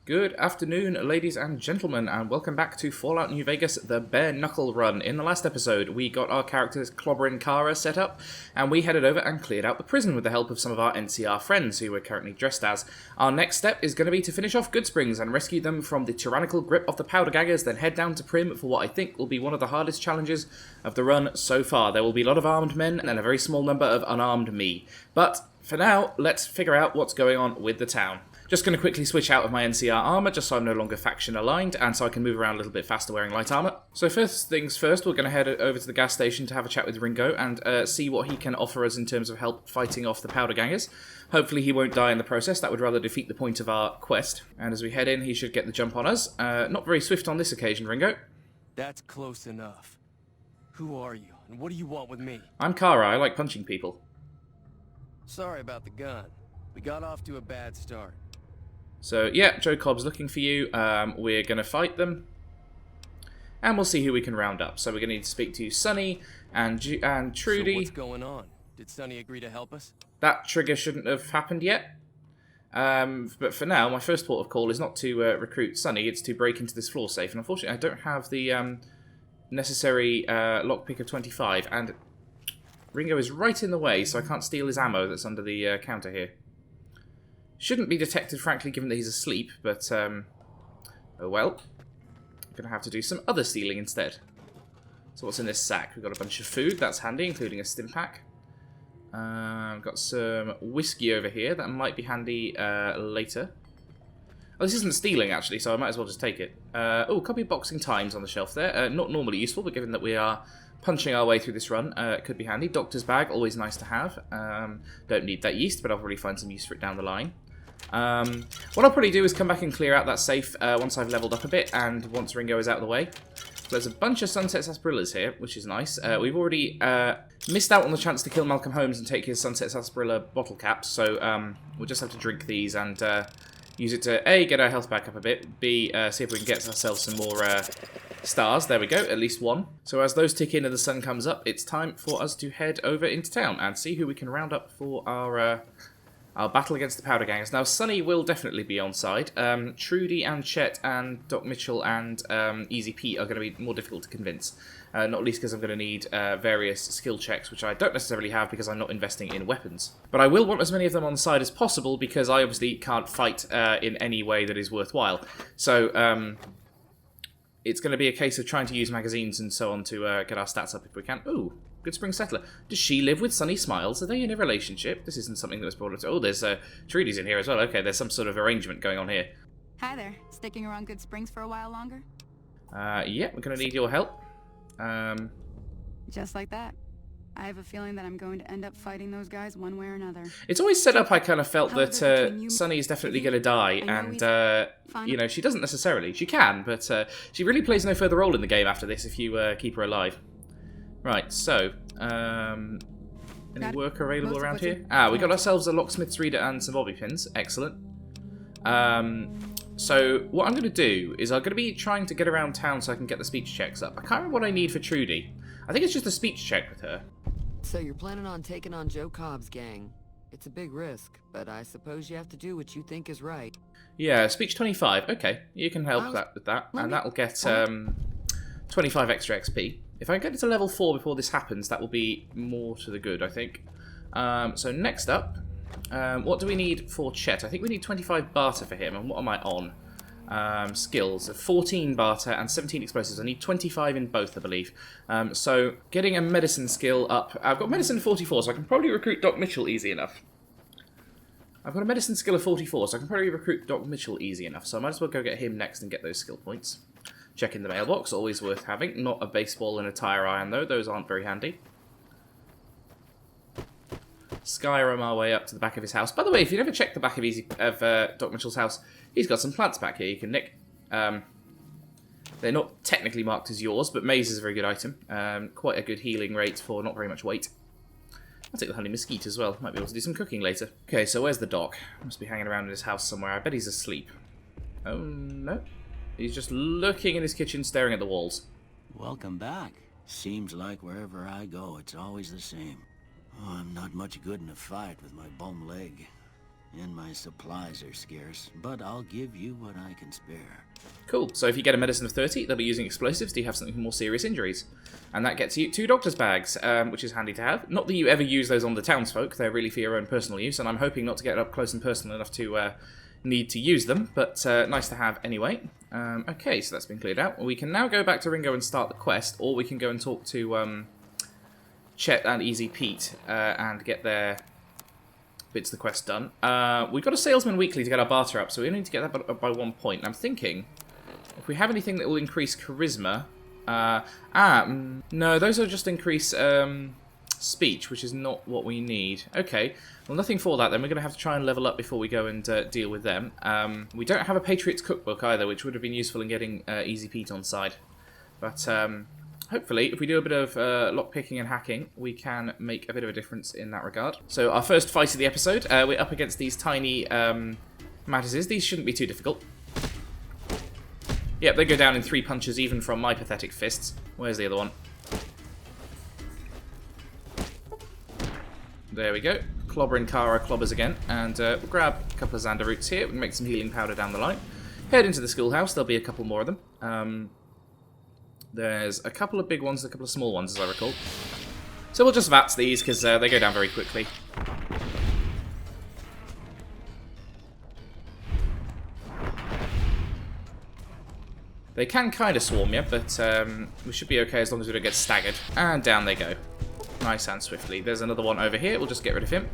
Good afternoon, ladies and gentlemen, and welcome back to Fallout New Vegas, the Bare Knuckle run. In the last episode, we got our characters Clobberin Cara set up, and we headed over and cleared out the prison with the help of some of our NCR friends, who we're currently dressed as. Our next step is going to be to finish off Goodsprings and rescue them from the tyrannical grip of the powder gaggers, then head down to Primm for what I think will be one of the hardest challenges of the run so far. There will be a lot of armed men and a very small number of unarmed me. But for now, let's figure out what's going on with the town. Just going to quickly switch out of my NCR armour, just so I'm no longer faction aligned, and so I can move around a little bit faster wearing light armour. So first things first, we're going to head over to the gas station to have a chat with Ringo, and see what he can offer us in terms of help fighting off the powder gangers. Hopefully he won't die in the process, that would rather defeat the point of our quest. And as we head in, he should get the jump on us. Not very swift on this occasion, Ringo. That's close enough. Who are you, and what do you want with me? I'm Cara, I like punching people. Sorry about the gun. We got off to a bad start. So, yeah, Joe Cobb's looking for you. We're going to fight them. And we'll see who we can round up. So we're going to need to speak to Sonny and Trudy. So what's going on? Did Sonny agree to help us? That trigger shouldn't have happened yet. But for now, my first port of call is not to recruit Sonny, it's to break into this floor safe. And unfortunately, I don't have the necessary lockpick of 25. And Ringo is right in the way, so I can't steal his ammo that's under the counter here. Shouldn't be detected, frankly, given that he's asleep, but, oh well. I'm going to have to do some other stealing instead. So what's in this sack? We've got a bunch of food, that's handy, including a stim pack. Got some whiskey over here, that might be handy later. Oh, this isn't stealing, actually, so I might as well just take it. Oh, copy of Boxing Times on the shelf there. Not normally useful, but given that we are punching our way through this run, it could be handy. Doctor's bag, always nice to have. Don't need that yeast, but I'll probably find some use for it down the line. What I'll probably do is come back and clear out that safe once I've leveled up a bit, and once Ringo is out of the way. So there's a bunch of Sunset Sarsaparillas here, which is nice. We've already missed out on the chance to kill Malcolm Holmes and take his Sunset Sarsaparilla bottle caps, so we'll just have to drink these and use it to A, get our health back up a bit, B, see if we can get ourselves some more stars. There we go, at least one. So as those tick in and the sun comes up, it's time for us to head over into town and see who we can round up for our battle against the powder gangers. Now, Sonny will definitely be on side. Trudy and Chet and Doc Mitchell and Easy Pete are going to be more difficult to convince. Not least because I'm going to need various skill checks, which I don't necessarily have because I'm not investing in weapons. But I will want as many of them on side as possible because I obviously can't fight in any way that is worthwhile. So it's going to be a case of trying to use magazines and so on to get our stats up if we can. Ooh. Goodspring Settler. Does she live with Sunny Smiles? Are they in a relationship? This isn't something that was brought up. Oh, there's Trudy's in here as well. Okay, there's some sort of arrangement going on here. Hi there. Sticking around Goodsprings for a while longer? Yeah, we're going to need your help. Just like that. I have a feeling that I'm going to end up fighting those guys one way or another. It's always set up, I kind of felt that Sunny is definitely going to die, and, you know, she doesn't necessarily. She can, but she really plays no further role in the game after this if you keep her alive. Right, so, any work available around here? We got ourselves a locksmith's reader and some bobby pins. Excellent. So, what I'm going to do is I'm going to be trying to get around town so I can get the speech checks up. I can't remember what I need for Trudy. I think it's just a speech check with her. So you're planning on taking on Joe Cobb's gang. It's a big risk, but I suppose you have to do what you think is right. Yeah, speech 25. Okay, you can help with that. And that'll get 25 extra XP. If I get it to level 4 before this happens, that will be more to the good, I think. So next up, what do we need for Chet? I think we need 25 barter for him, and what am I on? Skills, 14 barter and 17 explosives. I need 25 in both, I believe. So getting a medicine skill up. I've got medicine 44, so I can probably recruit Doc Mitchell easy enough. I've got a medicine skill of 44, so I can probably recruit Doc Mitchell easy enough. So I might as well go get him next and get those skill points. Checking the mailbox, always worth having. Not a baseball and a tire iron, though. Those aren't very handy. Skyrim our way up to the back of his house. By the way, if you never checked the back of Doc Mitchell's house, he's got some plants back here you can nick. They're not technically marked as yours, but maize is a very good item. Quite a good healing rate for not very much weight. I'll take the honey mesquite as well. Might be able to do some cooking later. Okay, so where's the doc? Must be hanging around in his house somewhere. I bet he's asleep. Oh, no. He's just looking in his kitchen, staring at the walls. Welcome back. Seems like wherever I go, it's always the same. Oh, I'm not much good in a fight with my bum leg. and my supplies are scarce, but I'll give you what I can spare. Cool. So if you get a medicine of 30, they'll be using explosives. Do you have something for more serious injuries? And that gets you 2 doctor's bags, which is handy to have. Not that you ever use those on the townsfolk. They're really for your own personal use, and I'm hoping not to get up close and personal enough to need to use them, but nice to have anyway. Okay, so that's been cleared out. We can now go back to Ringo and start the quest, or we can go and talk to Chet and Easy Pete and get their bits of the quest done. We've got a salesman weekly to get our barter up, so we need to get that up by 1 point. And I'm thinking, if we have anything that will increase charisma... no, those will just increase speech, which is not what we need. Okay, well, nothing for that then. We're going to have to try and level up before we go and deal with them. We don't have a Patriot's Cookbook either, which would have been useful in getting Easy Pete on side. But hopefully, if we do a bit of lockpicking and hacking, we can make a bit of a difference in that regard. So our first fight of the episode, we're up against these tiny Mattises. These shouldn't be too difficult. Yep, they go down in 3 punches even from my pathetic fists. Where's the other one? There we go. Clobberin Cara clobbers again. And we'll grab a couple of Xander roots here. We can make some healing powder down the line. Head into the schoolhouse. There'll be a couple more of them. There's a couple of big ones and a couple of small ones, as I recall. So we'll just VATS these, because they go down very quickly. They can kind of swarm you, but we should be okay as long as we don't get staggered. And down they go. Nice and swiftly. There's another one over here. We'll just get rid of him.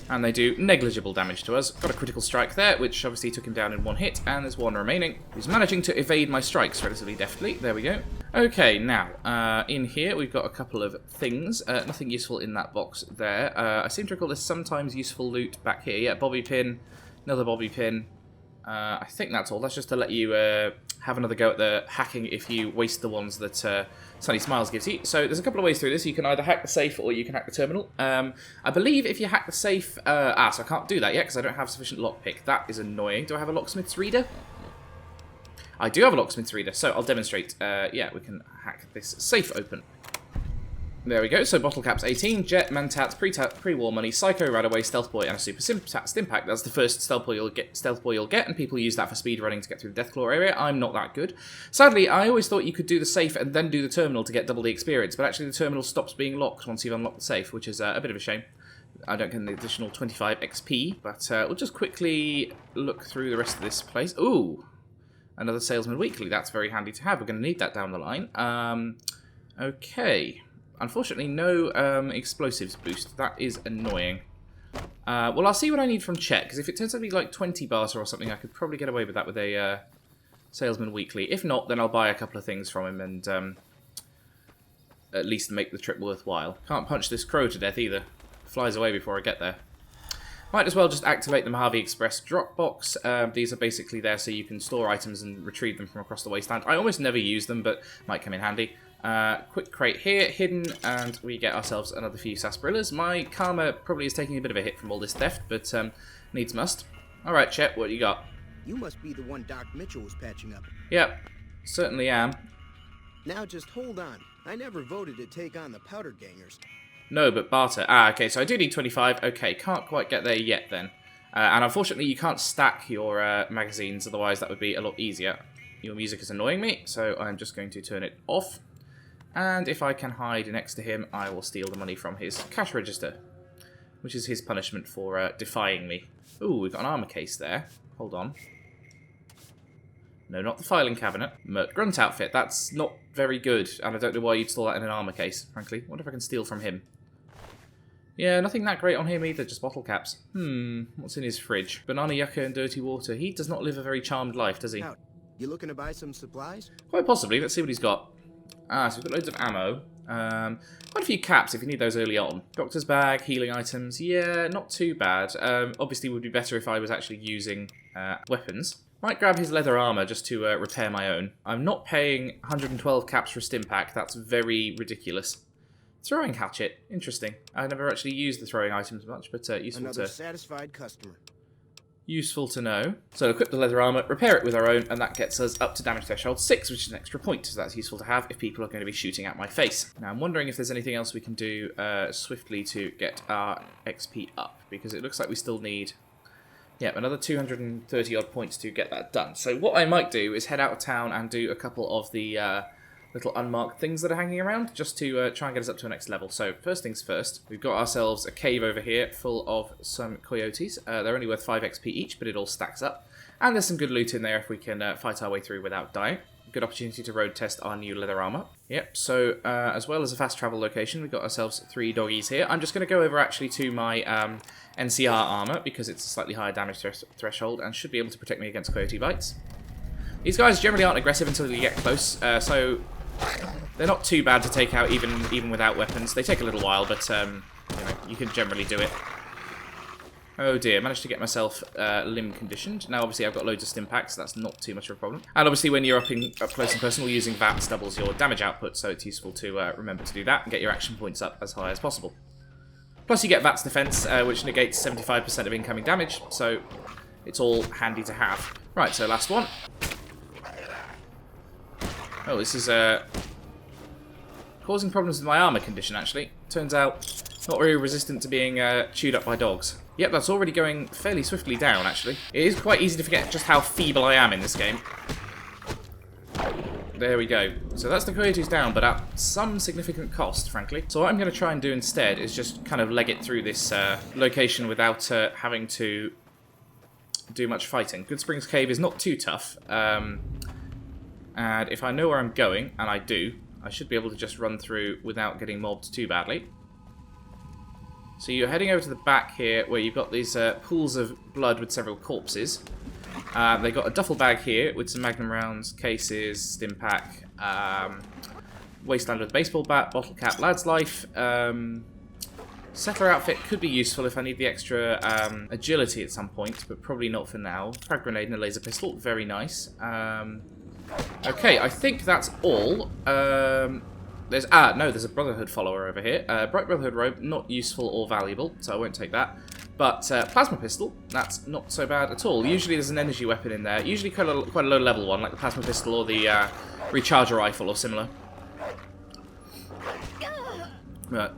And they do negligible damage to us. Got a critical strike there, which obviously took him down in 1 hit. And there's 1 remaining. He's managing to evade my strikes relatively deftly. There we go. Okay, now, in here we've got a couple of things. Nothing useful in that box there. I seem to recall there's sometimes useful loot back here. Yeah, bobby pin. Another bobby pin. I think that's all. That's just to let you have another go at the hacking if you waste the ones that Sunny Smiles gives you. So there's a couple of ways through this. You can either hack the safe or you can hack the terminal. I believe if you hack the safe... so I can't do that yet because I don't have sufficient lockpick. That is annoying. Do I have a locksmith's reader? I do have a locksmith's reader, so I'll demonstrate. Yeah, we can hack this safe open. There we go, so bottle caps 18, Jet, Mantats, pre-war money, Psycho, Radaway, Stealth Boy, and a Super Stimpack. That's the first Stealth Boy you'll get, and people use that for speed running to get through the Deathclaw area. I'm not that good. Sadly, I always thought you could do the safe and then do the terminal to get double the experience, but actually the terminal stops being locked once you've unlocked the safe, which is a bit of a shame. I don't get an additional 25 XP, but we'll just quickly look through the rest of this place. Ooh, another Salesman Weekly. That's very handy to have. We're going to need that down the line. Okay. Unfortunately, no explosives boost. That is annoying. Well, I'll see what I need from Chet, because if it turns out to be like 20 barter or something, I could probably get away with that with a Salesman Weekly. If not, then I'll buy a couple of things from him and at least make the trip worthwhile. Can't punch this crow to death either. Flies away before I get there. Might as well just activate the Mojave Express drop box. These are basically there so you can store items and retrieve them from across the wasteland. I almost never use them, but might come in handy. Quick crate here, hidden, and we get ourselves another few sarsaparillas. My karma probably is taking a bit of a hit from all this theft, but needs must. Alright, Chet, what do you got? You must be the one Doc Mitchell was patching up. Yep, certainly am. Now just hold on. I never voted to take on the Powder Gangers. No, but barter. Okay, so I do need 25. Okay, can't quite get there yet then. And unfortunately you can't stack your magazines, otherwise that would be a lot easier. Your music is annoying me, so I'm just going to turn it off. And if I can hide next to him, I will steal the money from his cash register, which is his punishment for defying me. Ooh, we've got an armor case there. Hold on. No, not the filing cabinet. Mert Grunt outfit. That's not very good, and I don't know why you'd store that in an armor case, frankly. Wonder if I can steal from him. Yeah, nothing that great on him either, just bottle caps. What's in his fridge? Banana yucca and dirty water. He does not live a very charmed life, does he? Out. You looking to buy some supplies? Quite possibly. Let's see what he's got. So we've got loads of ammo. Quite a few caps if you need those early on. Doctor's bag, healing items. Yeah, not too bad. Obviously, it would be better if I was actually using weapons. Might grab his leather armor just to repair my own. I'm not paying 112 caps for a Stimpack. That's very ridiculous. Throwing hatchet. Interesting. I never actually used the throwing items much, but useful Another to... satisfied customer. Useful to know. So equip the leather armour, repair it with our own, and that gets us up to damage threshold 6, which is an extra point. So that's useful to have if people are going to be shooting at my face. Now I'm wondering if there's anything else we can do swiftly to get our XP up, because it looks like we still need, yeah, another 230 odd points to get that done. So what I might do is head out of town and do a couple of the little unmarked things that are hanging around, just to try and get us up to the next level. So first things first, we've got ourselves a cave over here full of some coyotes. They're only worth 5 XP each, but it all stacks up. And there's some good loot in there if we can fight our way through without dying. Good opportunity to road test our new leather armor. Yep, so as well as a fast travel location, we've got ourselves 3 doggies here. I'm just going to go over actually to my NCR armor, because it's a slightly higher damage threshold and should be able to protect me against coyote bites. These guys generally aren't aggressive until you get close, so they're not too bad to take out even without weapons. They take a little while, but you know, you can generally do it. Oh dear, managed to get myself limb conditioned. Now obviously I've got loads of stim packs, so that's not too much of a problem. And obviously when you're up close and personal, using VATS doubles your damage output, so it's useful to remember to do that and get your action points up as high as possible. Plus you get VATS defense, which negates 75% of incoming damage, so it's all handy to have. Right, so last one. Oh, this is causing problems with my armor condition, actually. Turns out, not very resistant to being chewed up by dogs. Yep, that's already going fairly swiftly down, actually. It is quite easy to forget just how feeble I am in this game. There we go. So that's the coyotes down, but at some significant cost, frankly. So what I'm going to try and do instead is just kind of leg it through this location without having to do much fighting. Goodsprings Cave is not too tough. And if I know where I'm going, and I do, I should be able to just run through without getting mobbed too badly. So you're heading over to the back here, where you've got these pools of blood with several corpses. They've got a duffel bag here with some magnum rounds, cases, stim pack, wasteland with a baseball bat, bottle cap, lad's life. Settler outfit could be useful if I need the extra agility at some point, but probably not for now. Frag grenade and a laser pistol, very nice. Okay, I think that's all. There's a Brotherhood follower over here. Bright Brotherhood robe, not useful or valuable, so I won't take that. But plasma pistol, that's not so bad at all. Usually there's an energy weapon in there, usually quite a low level one, like the plasma pistol or the recharger rifle or similar. But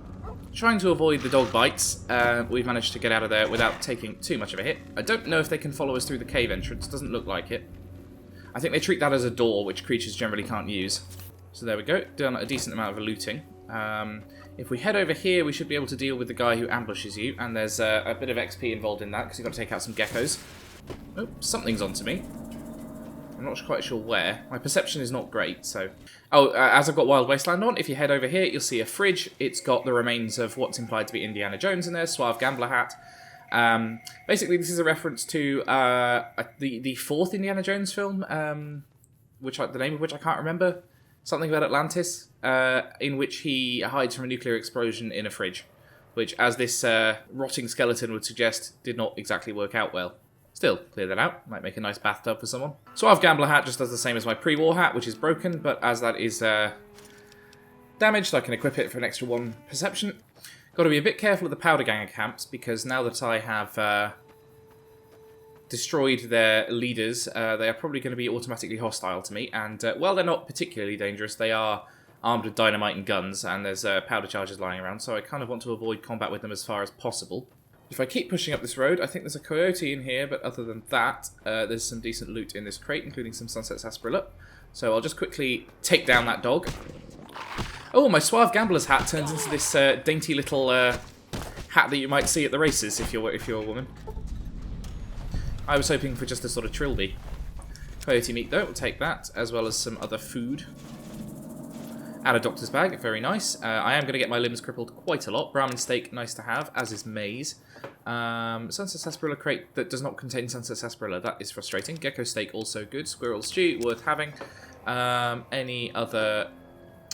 trying to avoid the dog bites, we've managed to get out of there without taking too much of a hit. I don't know if they can follow us through the cave entrance, doesn't look like it. I think they treat that as a door, which creatures generally can't use. So there we go, done a decent amount of looting. If we head over here, we should be able to deal with the guy who ambushes you, and there's a bit of XP involved in that, because you've got to take out some geckos. Oh, something's onto me. I'm not quite sure where. My perception is not great, so... Oh, as I've got Wild Wasteland on, if you head over here, you'll see a fridge. It's got the remains of what's implied to be Indiana Jones in there, Suave Gambler hat. Basically, this is a reference to the fourth Indiana Jones film, the name of which I can't remember. Something about Atlantis, in which he hides from a nuclear explosion in a fridge, which, as this rotting skeleton would suggest, did not exactly work out well. Still, clear that out. Might make a nice bathtub for someone. Suave Gambler hat just does the same as my pre-war hat, which is broken, but as that is damaged, I can equip it for an extra 1 perception. Got to be a bit careful of the powder ganger camps, because now that I have destroyed their leaders, they are probably going to be automatically hostile to me, and while they're not particularly dangerous, they are armed with dynamite and guns, and there's powder charges lying around, so I kind of want to avoid combat with them as far as possible. If I keep pushing up this road, I think there's a coyote in here, but other than that, there's some decent loot in this crate, including some Sunset Sarsaparilla. So I'll just quickly take down that dog. Oh, my Suave Gambler's hat turns into this dainty little hat that you might see at the races if you're a woman. I was hoping for just a sort of trilby. Coyote meat though, we'll take that, as well as some other food. And a doctor's bag, very nice. I am going to get my limbs crippled quite a lot. Brahmin steak, nice to have, as is maize. Sunset Sarsaparilla crate that does not contain Sunset Sarsaparilla, that is frustrating. Gecko steak, also good. Squirrel stew, worth having. Any other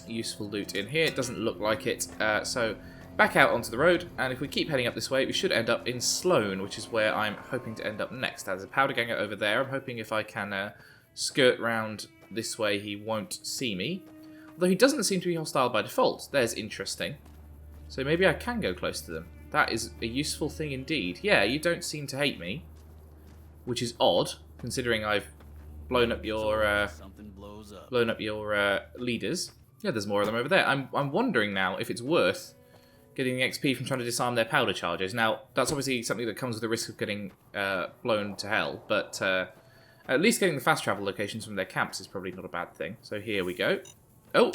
useful loot in here? It doesn't look like it. So back out onto the road, and if we keep heading up this way, we should end up in Sloane, which is where I'm hoping to end up next. There's a powder ganger over there. I'm hoping if I can skirt round this way, he won't see me. Although he doesn't seem to be hostile by default. There's interesting. So maybe I can go close to them. That is a useful thing indeed. Yeah, you don't seem to hate me. which is odd, considering I've blown up your Something blows up. leaders. Yeah, there's more of them over there. I'm wondering now if it's worth getting the XP from trying to disarm their powder charges. Now, that's obviously something that comes with the risk of getting blown to hell, but at least getting the fast travel locations from their camps is probably not a bad thing. So here we go. Oh,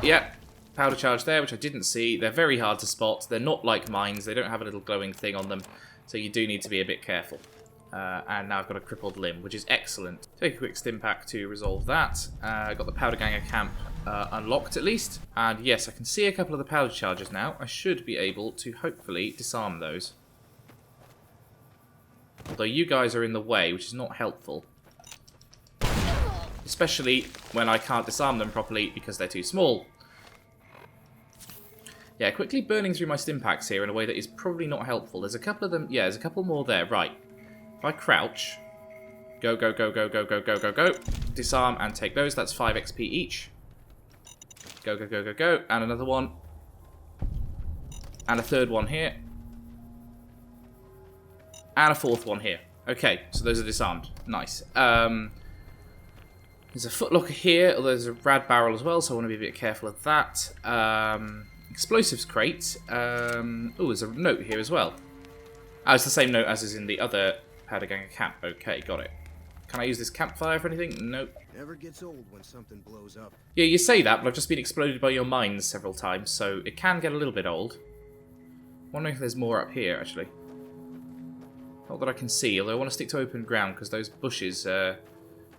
yeah, powder charge there, which I didn't see. They're very hard to spot. They're not like mines. They don't have a little glowing thing on them, so you do need to be a bit careful. And now I've got a crippled limb, which is excellent. Take a quick stim pack to resolve that. Got the powder ganger camp unlocked at least. And yes, I can see a couple of the powder charges now. I should be able to hopefully disarm those. Although you guys are in the way, which is not helpful. Especially when I can't disarm them properly because they're too small. Yeah, quickly burning through my stim packs here in a way that is probably not helpful. There's a couple of them. Yeah, there's a couple more there. Right. If I crouch, go, go, go, go, go, go, go, go, go, disarm and take those. That's 5 XP each. Go, go, go, go, go. And another one. And a third one here. And a fourth one here. Okay, so those are disarmed. Nice. There's a footlocker here, although there's a rad barrel as well, so I want to be a bit careful of that. Explosives crate. Oh, there's a note here as well. Oh, it's the same note as is in the other powder ganger camp. Okay, got it. Can I use this campfire for anything? Nope. Never gets old when something blows up. Yeah, you say that, but I've just been exploded by your mines several times, so it can get a little bit old. Wondering if there's more up here, actually. Not that I can see, although I want to stick to open ground, because those bushes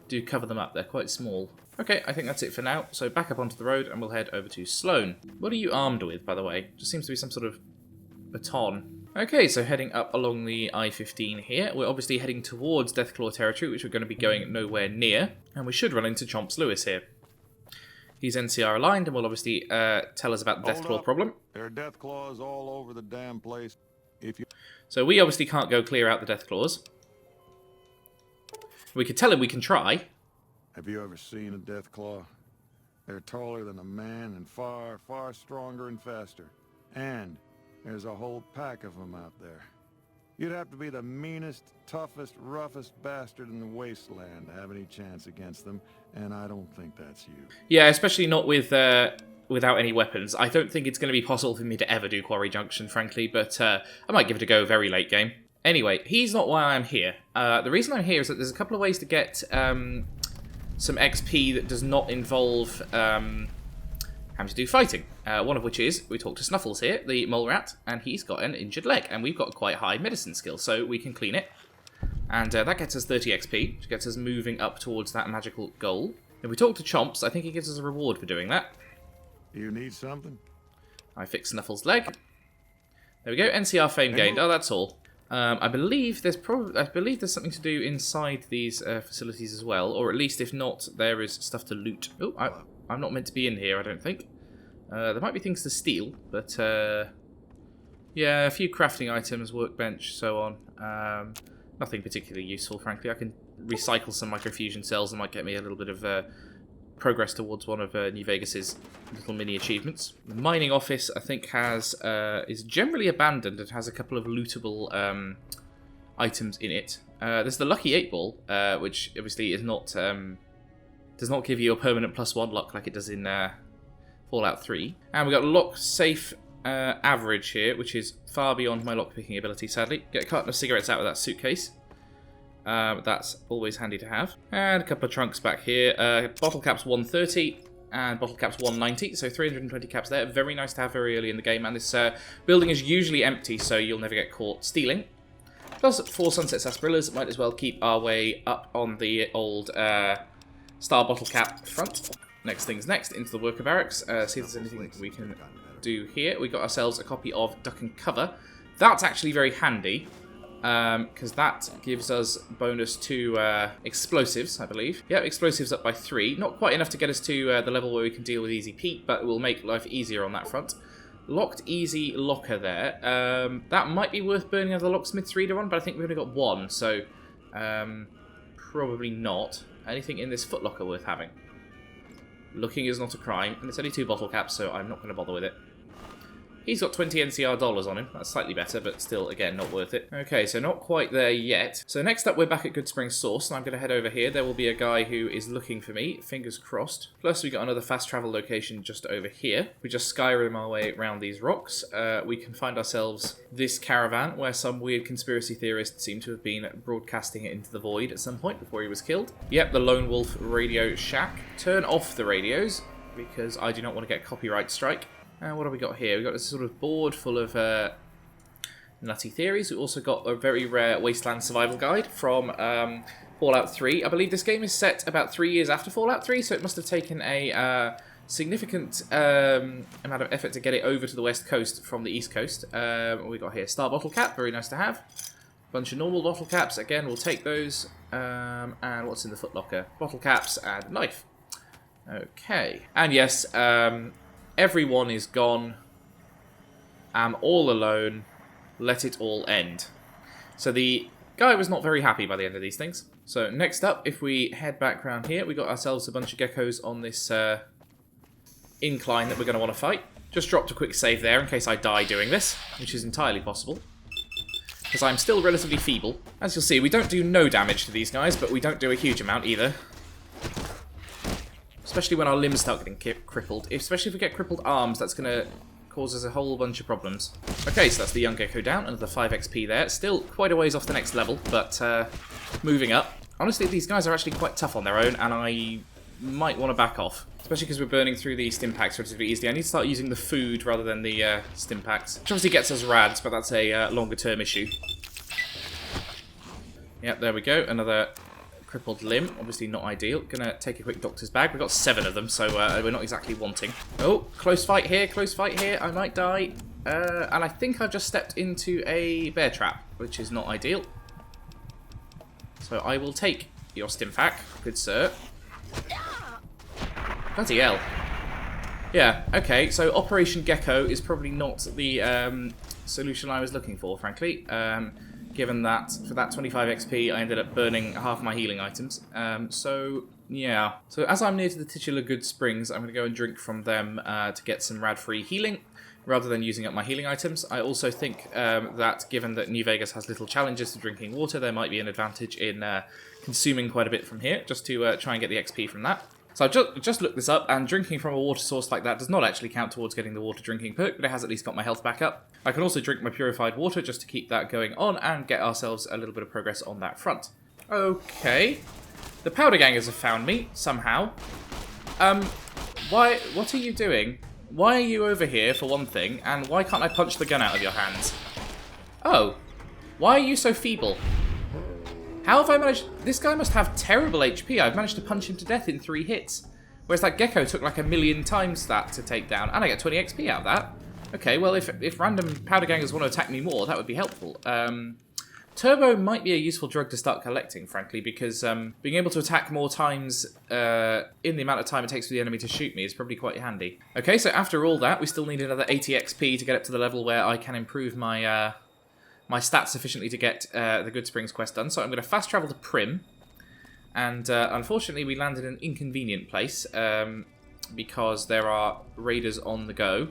do cover them up. They're quite small. Okay, I think that's it for now. So back up onto the road, and we'll head over to Sloane. What are you armed with, by the way? Just seems to be some sort of baton. Okay, so heading up along the I-15 here. We're obviously heading towards Deathclaw territory, which we're going to be going nowhere near. And we should run into Chomps Lewis here. He's NCR aligned and will obviously tell us about the Deathclaw problem. There are Deathclaws all over the damn place. So we obviously can't go clear out the Deathclaws. We could tell him we can try. Have you ever seen a Deathclaw? They're taller than a man and far, far stronger and faster. And there's a whole pack of them out there. You'd have to be the meanest, toughest, roughest bastard in the wasteland to have any chance against them, and I don't think that's you. Yeah, especially not with without any weapons. I don't think it's going to be possible for me to ever do Quarry Junction, frankly, but I might give it a go very late game. Anyway, he's not why I'm here. The reason I'm here is that there's a couple of ways to get some XP that does not involve having to do fighting. One of which is, we talk to Snuffles here, the mole rat, and he's got an injured leg, and we've got quite high medicine skill, so we can clean it. And that gets us 30 XP, which gets us moving up towards that magical goal. If we talk to Chomps, I think he gives us a reward for doing that. You need something? I fix Snuffles' leg. There we go, NCR fame gained. Oh, that's all. I believe there's something to do inside these facilities as well, or at least if not, there is stuff to loot. Oh, I'm not meant to be in here, I don't think. There might be things to steal, but yeah, a few crafting items, workbench, so on. Nothing particularly useful, frankly. I can recycle some microfusion cells and might get me a little bit of progress towards one of New Vegas's little mini achievements. The mining office, I think, is generally abandoned and has a couple of lootable items in it. There's the Lucky 8-Ball, which obviously is not does not give you a permanent +1 luck like it does in Fallout 3. And we've got lock safe average here, which is far beyond my lockpicking ability, sadly. Get a carton of cigarettes out of that suitcase. That's always handy to have. And a couple of trunks back here. Bottle caps 130 and bottle caps 190, so 320 caps there. Very nice to have very early in the game, and this building is usually empty, so you'll never get caught stealing. Plus, 4 Sunset Sarsaparillas, might as well keep our way up on the old Star Bottle Cap front. Next thing's next, into the worker barracks. See if there's anything we can do here. We got ourselves a copy of Duck and Cover. That's actually very handy, because that gives us bonus to explosives, I believe. Yeah, explosives up by 3. Not quite enough to get us to the level where we can deal with Easy Pete, but it will make life easier on that front. Locked Easy Locker there. That might be worth burning another Locksmith's Reader on, but I think we've only got 1, so probably not. Anything in this footlocker worth having? Looking is not a crime, and it's only 2 bottle caps, so I'm not going to bother with it. He's got 20 NCR dollars on him. That's slightly better, but still, again, not worth it. Okay, so not quite there yet. So next up, we're back at Goodsprings Source, and I'm going to head over here. There will be a guy who is looking for me, fingers crossed. Plus, we got another fast travel location just over here. We just Skyrim our way around these rocks. We can find ourselves this caravan, where some weird conspiracy theorists seem to have been broadcasting it into the void at some point before he was killed. Yep, the Lone Wolf Radio Shack. Turn off the radios, because I do not want to get copyright strike. What have we got here? We've got this sort of board full of nutty theories. We've also got a very rare Wasteland Survival Guide from Fallout 3. I believe this game is set about 3 years after Fallout 3, so it must have taken a significant amount of effort to get it over to the west coast from the east coast. What we got here? Star bottle cap, very nice to have. Bunch of normal bottle caps, again, we'll take those. And what's in the footlocker? Bottle caps and knife. Okay. And yes, everyone is gone. I'm all alone. Let it all end. So the guy was not very happy by the end of these things. So next up, if we head back around here, we got ourselves a bunch of geckos on this incline that we're going to want to fight. Just dropped a quick save there in case I die doing this, which is entirely possible. Because I'm still relatively feeble. As you'll see, we don't do no damage to these guys, but we don't do a huge amount either. Especially when our limbs start getting crippled. Especially if we get crippled arms, that's going to cause us a whole bunch of problems. Okay, so that's the young gecko down, another 5 XP there. Still quite a ways off the next level, but moving up. Honestly, these guys are actually quite tough on their own, and I might want to back off. Especially because we're burning through the stim packs relatively easily. I need to start using the food rather than the stim packs. Which obviously gets us rads, but that's a longer term issue. Yep, there we go. Another crippled limb. Obviously not ideal. Gonna take a quick doctor's bag. We've got 7 of them, so we're not exactly wanting. Oh, close fight here, close fight here. I might die. And I think I've just stepped into a bear trap, which is not ideal. So I will take your stim pack, good sir. Bloody hell. Yeah, okay, so Operation Gecko is probably not the solution I was looking for, frankly. Given that for that 25 XP I ended up burning half my healing items. So, yeah. So as I'm near to the titular Goodsprings, I'm going to go and drink from them to get some rad-free healing, rather than using up my healing items. I also think that given that New Vegas has little challenges to drinking water, there might be an advantage in consuming quite a bit from here, just to try and get the XP from that. So I've just looked this up, and drinking from a water source like that does not actually count towards getting the water drinking perk, but it has at least got my health back up. I can also drink my purified water just to keep that going on and get ourselves a little bit of progress on that front. Okay. The powder gangers have found me, somehow. What are you doing? Why are you over here, for one thing, and why can't I punch the gun out of your hands? Oh. Why are you so feeble? How have I managed... This guy must have terrible HP. I've managed to punch him to death in 3 hits. Whereas that gecko took like 1,000,000 times that to take down. And I get 20 XP out of that. Okay, well, if random powder gangers want to attack me more, that would be helpful. Turbo might be a useful drug to start collecting, frankly, because being able to attack more times in the amount of time it takes for the enemy to shoot me is probably quite handy. Okay, so after all that, we still need another 80 XP to get up to the level where I can improve my... my stats sufficiently to get the Goodsprings quest done. So I'm going to fast travel to Primm. And unfortunately we landed in an inconvenient place because there are raiders on the go.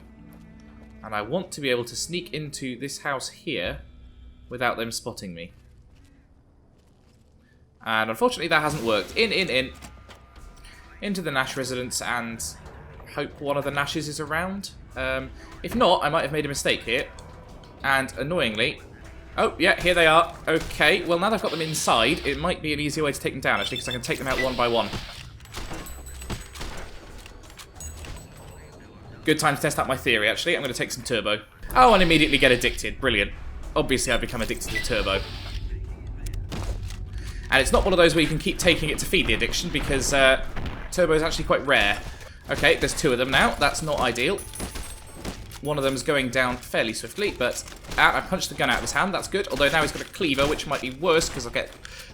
And I want to be able to sneak into this house here without them spotting me. And unfortunately that hasn't worked. In. Into the Nash residence and hope one of the Nashes is around. If not, I might have made a mistake here. And annoyingly... Oh, yeah, here they are. Okay, well, now that I've got them inside, it might be an easier way to take them down, actually, because I can take them out one by one. Good time to test out my theory, actually. I'm going to take some turbo. Oh, and immediately get addicted. Brilliant. Obviously, I've become addicted to turbo. And it's not one of those where you can keep taking it to feed the addiction, because turbo is actually quite rare. Okay, there's 2 of them now. That's not ideal. One of them's going down fairly swiftly, but I punched the gun out of his hand. That's good. Although now he's got a cleaver, which might be worse because I'll get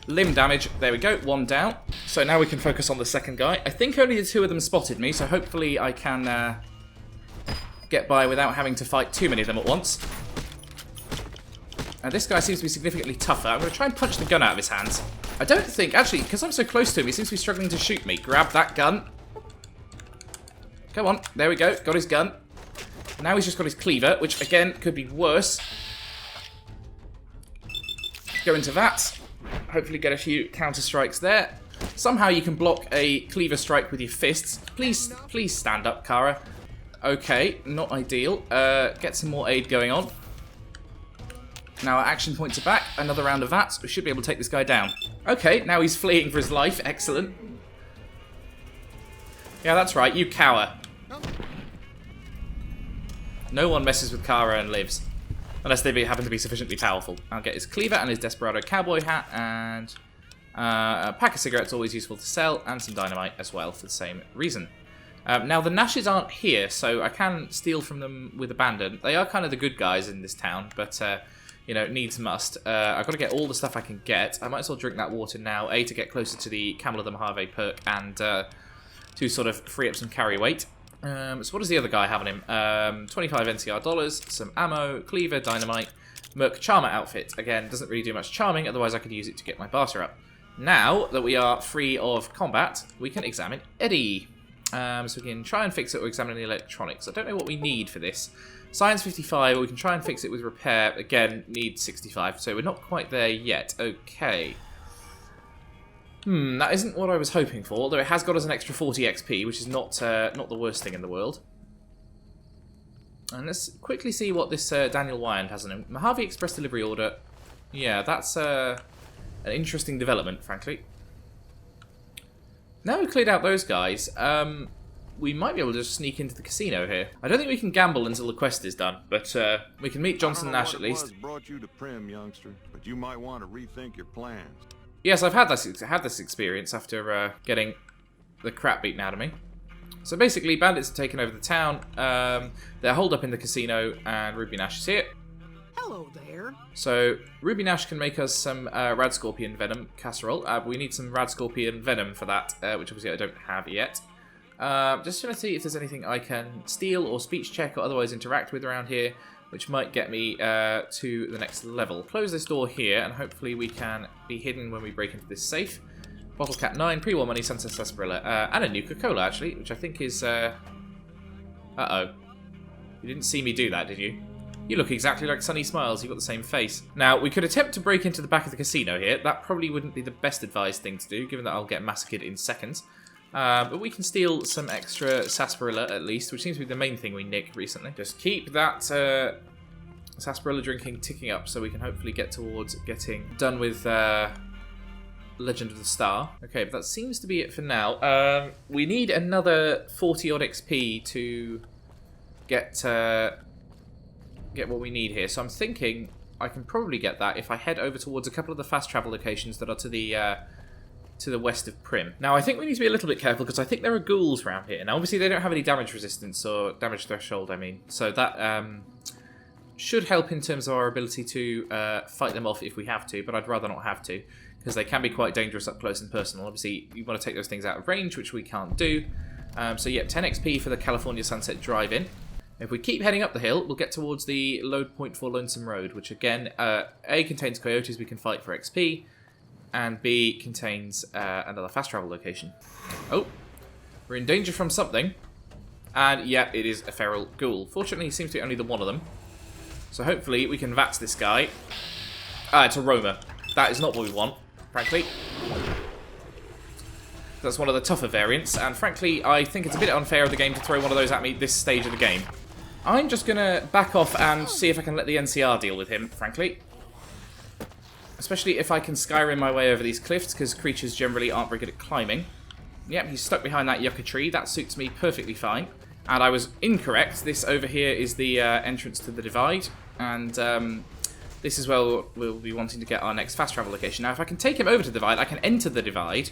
limb damage. There we go. 1 down. So now we can focus on the second guy. I think only the 2 of them spotted me, so hopefully I can get by without having to fight too many of them at once. And this guy seems to be significantly tougher. I'm going to try and punch the gun out of his hands. I don't think... Actually, because I'm so close to him, he seems to be struggling to shoot me. Grab that gun. Come on. There we go. Got his gun. Now he's just got his cleaver, which again could be worse. Go into that. Hopefully get a few counter strikes there. Somehow you can block a cleaver strike with your fists. Please stand up, Cara. Okay, not ideal. Get some more aid going on. Now our action points are back. Another round of that. We should be able to take this guy down. Okay, now he's fleeing for his life. Excellent. Yeah, that's right. You cower. No one messes with Cara and lives. Unless they happen to be sufficiently powerful. I'll get his cleaver and his Desperado cowboy hat. And a pack of cigarettes, always useful to sell. And some dynamite as well for the same reason. Now the Nashes aren't here, so I can steal from them with abandon. They are kind of the good guys in this town, but you know, needs must. I've got to get all the stuff I can get. I might as well drink that water now, A, to get closer to the Camel of the Mojave perk, and to sort of free up some carry weight. So what does the other guy have on him? 25 NCR dollars, some ammo, cleaver, dynamite, Merc Charmer outfit. Again, doesn't really do much charming, otherwise I could use it to get my barter up. Now that we are free of combat, we can examine Eddie. So we can try and fix it or examine the electronics. I don't know what we need for this. Science 55, or we can try and fix it with repair. Again, need 65, so we're not quite there yet. Okay. That isn't what I was hoping for, although it has got us an extra 40 XP, which is not the worst thing in the world. And let's quickly see what this Daniel Wyand has on him. Mojave Express Delivery Order. Yeah, that's an interesting development, frankly. Now we've cleared out those guys, we might be able to just sneak into the casino here. I don't think we can gamble until the quest is done, but we can meet Johnson Nash at least. Brought you to Primm, youngster, but you might want to rethink your plans. Yes, I've had this experience after getting the crap beaten out of me. So basically, bandits have taken over the town. They're holed up in the casino, and Ruby Nash is here. Hello there. So Ruby Nash can make us some Rad Scorpion Venom casserole. But we need some Rad Scorpion Venom for that, which obviously I don't have yet. Just trying to see if there's anything I can steal or speech check or otherwise interact with around here, which might get me to the next level. Close this door here, and hopefully we can be hidden when we break into this safe. Bottle Cap 9, pre-war money, Sunset Sarsaparilla, and a Nuka-Cola, actually, which I think is... Uh-oh. You didn't see me do that, did you? You look exactly like Sunny Smiles, you've got the same face. Now, we could attempt to break into the back of the casino here. That probably wouldn't be the best advised thing to do, given that I'll get massacred in seconds. But we can steal some extra sarsaparilla, at least, which seems to be the main thing we nicked recently. Just keep that sarsaparilla drinking ticking up, so we can hopefully get towards getting done with Legend of the Star. Okay, but that seems to be it for now. We need another 40-odd XP to get what we need here. So I'm thinking I can probably get that if I head over towards a couple of the fast travel locations that are to the west of Primm. Now, I think we need to be a little bit careful because I think there are ghouls around here. Now, obviously, they don't have any damage resistance or damage threshold, I mean. So that should help in terms of our ability to fight them off if we have to, but I'd rather not have to because they can be quite dangerous up close and personal. Obviously, you want to take those things out of range, which we can't do. So, yeah, 10 XP for the California Sunset Drive-In. If we keep heading up the hill, we'll get towards the load point for Lonesome Road, which again, A, contains coyotes we can fight for XP, and B, contains another fast travel location. Oh, we're in danger from something. And yeah, it is a feral ghoul. Fortunately, he seems to be only the one of them. So hopefully we can VATS this guy. Ah, it's a roamer. That is not what we want, frankly. That's one of the tougher variants, and frankly, I think it's a bit unfair of the game to throw one of those at me this stage of the game. I'm just going to back off and see if I can let the NCR deal with him, frankly. Especially if I can Skyrim my way over these cliffs, because creatures generally aren't very good at climbing. Yep, he's stuck behind that yucca tree. That suits me perfectly fine. And I was incorrect. This over here is the entrance to the divide, and this is where we'll be wanting to get our next fast travel location. Now, if I can take him over to the divide, I can enter the divide,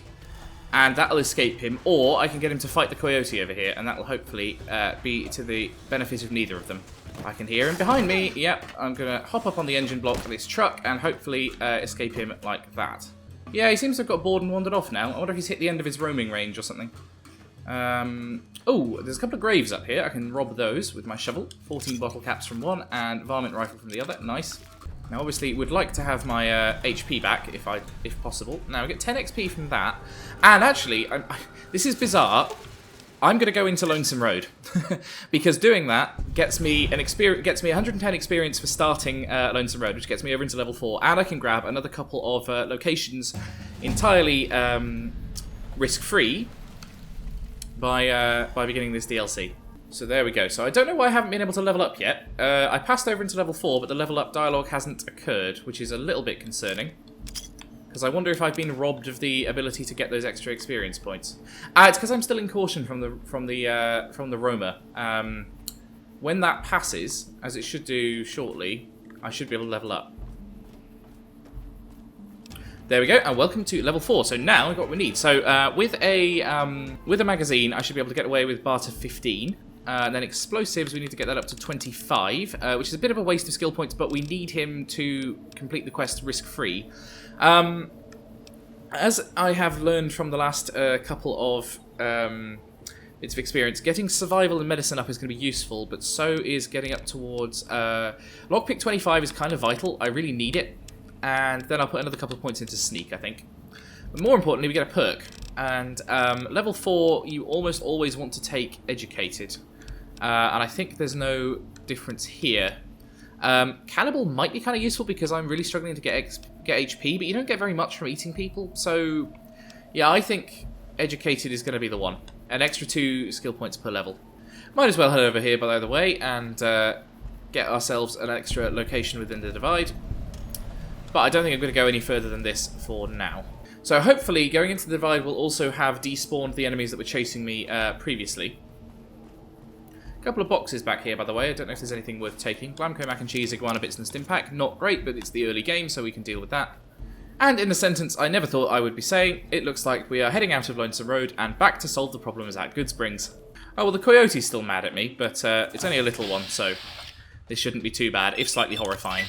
and that'll escape him, or I can get him to fight the coyote over here, and that'll hopefully be to the benefit of neither of them. I can hear him behind me. Yep, I'm going to hop up on the engine block of this truck and hopefully escape him like that. Yeah, he seems to have got bored and wandered off now. I wonder if he's hit the end of his roaming range or something. Oh, there's a couple of graves up here. I can rob those with my shovel. 14 bottle caps from one and varmint rifle from the other. Nice. Now, obviously, would like to have my HP back if possible. Now, I get 10 XP from that. And actually, this is bizarre. I'm going to go into Lonesome Road because doing that gets me 110 experience for starting Lonesome Road, which gets me over into level 4, and I can grab another couple of locations entirely risk-free by beginning this DLC. So there we go. So I don't know why I haven't been able to level up yet. I passed over into level 4, but the level up dialogue hasn't occurred, which is a little bit concerning. Because I wonder if I've been robbed of the ability to get those extra experience points. It's because I'm still in caution from the Roma. When that passes, as it should do shortly, I should be able to level up. There we go, and welcome to level 4. So now we've got what we need. So with a magazine, I should be able to get away with barter 15. And then explosives, we need to get that up to 25, which is a bit of a waste of skill points, but we need him to complete the quest risk-free. As I have learned from the last couple of bits of experience, getting survival and medicine up is going to be useful, but so is getting up towards... Lockpick 25 is kind of vital. I really need it. And then I'll put another couple of points into sneak, I think. But more importantly, we get a perk. And level 4, you almost always want to take Educated. And I think there's no difference here. Cannibal might be kind of useful because I'm really struggling to get HP, but you don't get very much from eating people. So, yeah, I think Educated is going to be the one. An extra 2 skill points per level. Might as well head over here, by the way, and get ourselves an extra location within the Divide. But I don't think I'm going to go any further than this for now. So hopefully, going into the Divide will also have despawned the enemies that were chasing me previously. A couple of boxes back here, by the way. I don't know if there's anything worth taking. Glamco Mac and Cheese, Iguana Bits and Stimpack. Not great, but it's the early game, so we can deal with that. And in a sentence I never thought I would be saying, it looks like we are heading out of Lonesome Road and back to solve the problems at Goodsprings. Oh, well, the coyote's still mad at me, but it's only a little one, so this shouldn't be too bad, if slightly horrifying.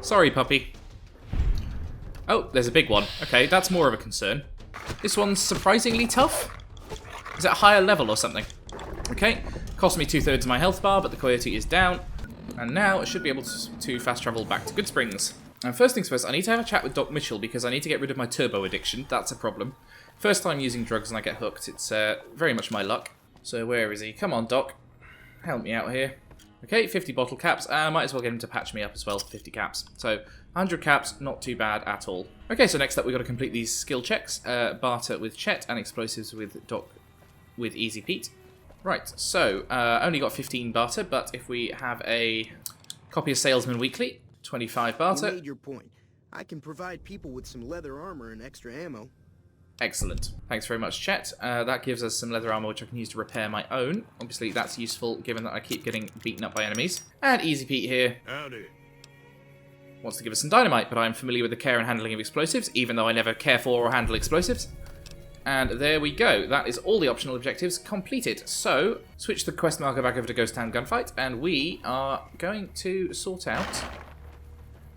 Sorry, puppy. Oh, there's a big one. Okay, that's more of a concern. This one's surprisingly tough. Is it a higher level or something? Okay, cost me 2/3 of my health bar, but the coyote is down. And now I should be able to fast travel back to Goodsprings. And first things first, I need to have a chat with Doc Mitchell because I need to get rid of my turbo addiction. That's a problem. First time using drugs and I get hooked. It's very much my luck. So where is he? Come on, Doc. Help me out here. Okay, 50 bottle caps. I might as well get him to patch me up as well, 50 caps. So, 100 caps, not too bad at all. Okay, so next up we've got to complete these skill checks. Barter with Chet and explosives with Doc with Easy Pete. Right, so, only got 15 barter, but if we have a copy of Salesman Weekly, 25 barter. You made your point. I can provide people with some leather armor and extra ammo. Excellent. Thanks very much, Chet. That gives us some leather armor which I can use to repair my own. Obviously, that's useful given that I keep getting beaten up by enemies. And Easy Pete here Howdy. wants to give us some dynamite, but I'm familiar with the care and handling of explosives, even though I never care for or handle explosives. And there we go. That is all the optional objectives completed. So, switch the quest marker back over to Ghost Town Gunfight, and we are going to sort out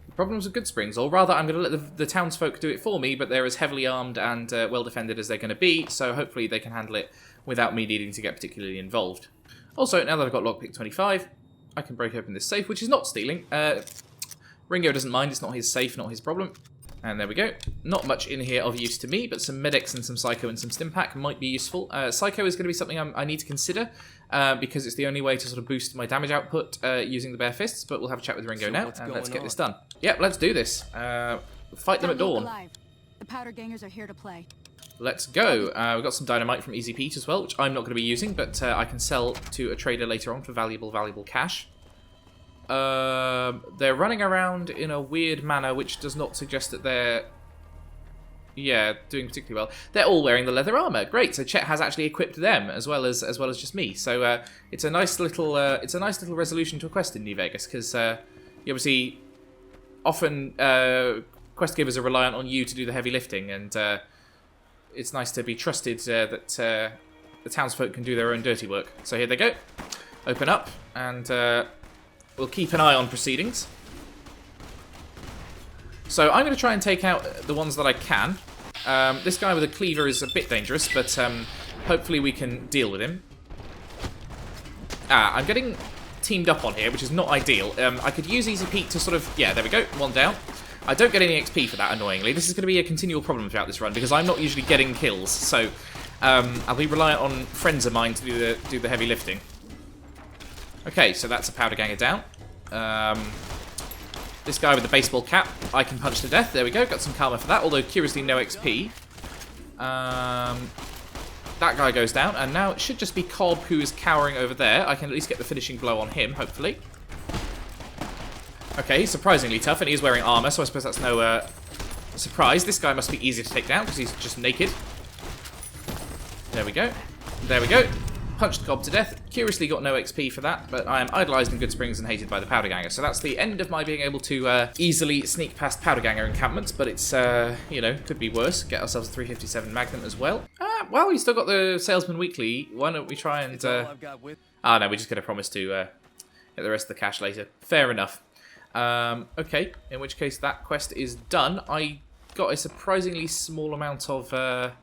the problems of Goodsprings. Or rather, I'm going to let the townsfolk do it for me, but they're as heavily armed and well-defended as they're going to be, so hopefully they can handle it without me needing to get particularly involved. Also, now that I've got lockpick 25, I can break open this safe, which is not stealing. Ringo doesn't mind, it's not his safe, not his problem. And there we go. Not much in here of use to me, but some medics and some Psycho and some Stimpack might be useful. Psycho is going to be something I need to consider, because it's the only way to sort of boost my damage output using the bare fists, but we'll have a chat with Ringo now, and let's get this done. Yep, let's do this. Fight them at dawn. Alive. The powder gangers are here to play. Let's go. We've got some dynamite from Easy Pete as well, which I'm not going to be using, but I can sell to a trader later on for valuable cash. They're running around in a weird manner, which does not suggest that they're, doing particularly well. They're all wearing the leather armor. Great. So Chet has actually equipped them as well as just me. So it's a nice little resolution to a quest in New Vegas, because you obviously often quest givers are reliant on you to do the heavy lifting, and it's nice to be trusted that the townsfolk can do their own dirty work. So here they go. Open up and. We'll keep an eye on proceedings. So I'm going to try and take out the ones that I can. This guy with a cleaver is a bit dangerous, but hopefully we can deal with him. I'm getting teamed up on here, which is not ideal. I could use Easy Pete to sort of... Yeah, there we go. One down. I don't get any XP for that, annoyingly. This is going to be a continual problem throughout this run, because I'm not usually getting kills. So I'll be reliant on friends of mine to do the heavy lifting. Okay, so that's a powder ganger down. This guy with the baseball cap, I can punch to death. There we go, got some karma for that, although curiously no XP. That guy goes down, and now it should just be Cobb who is cowering over there. I can at least get the finishing blow on him, hopefully. Okay, he's surprisingly tough, and he's wearing armor, so I suppose that's no surprise. This guy must be easier to take down, because he's just naked. There we go. There we go. Punched Cobb to death. Curiously got no XP for that, but I am idolized in Goodsprings and hated by the Powder Ganger. So that's the end of my being able to easily sneak past Powder Ganger encampments, but it's, you know, could be worse. Get ourselves a 357 Magnum as well. Well, we still got the Salesman Weekly. Why don't we try and... all I've got with. Oh, no, we're just going to promise to get the rest of the cash later. Fair enough. Okay, in which case that quest is done. I got a surprisingly small amount of,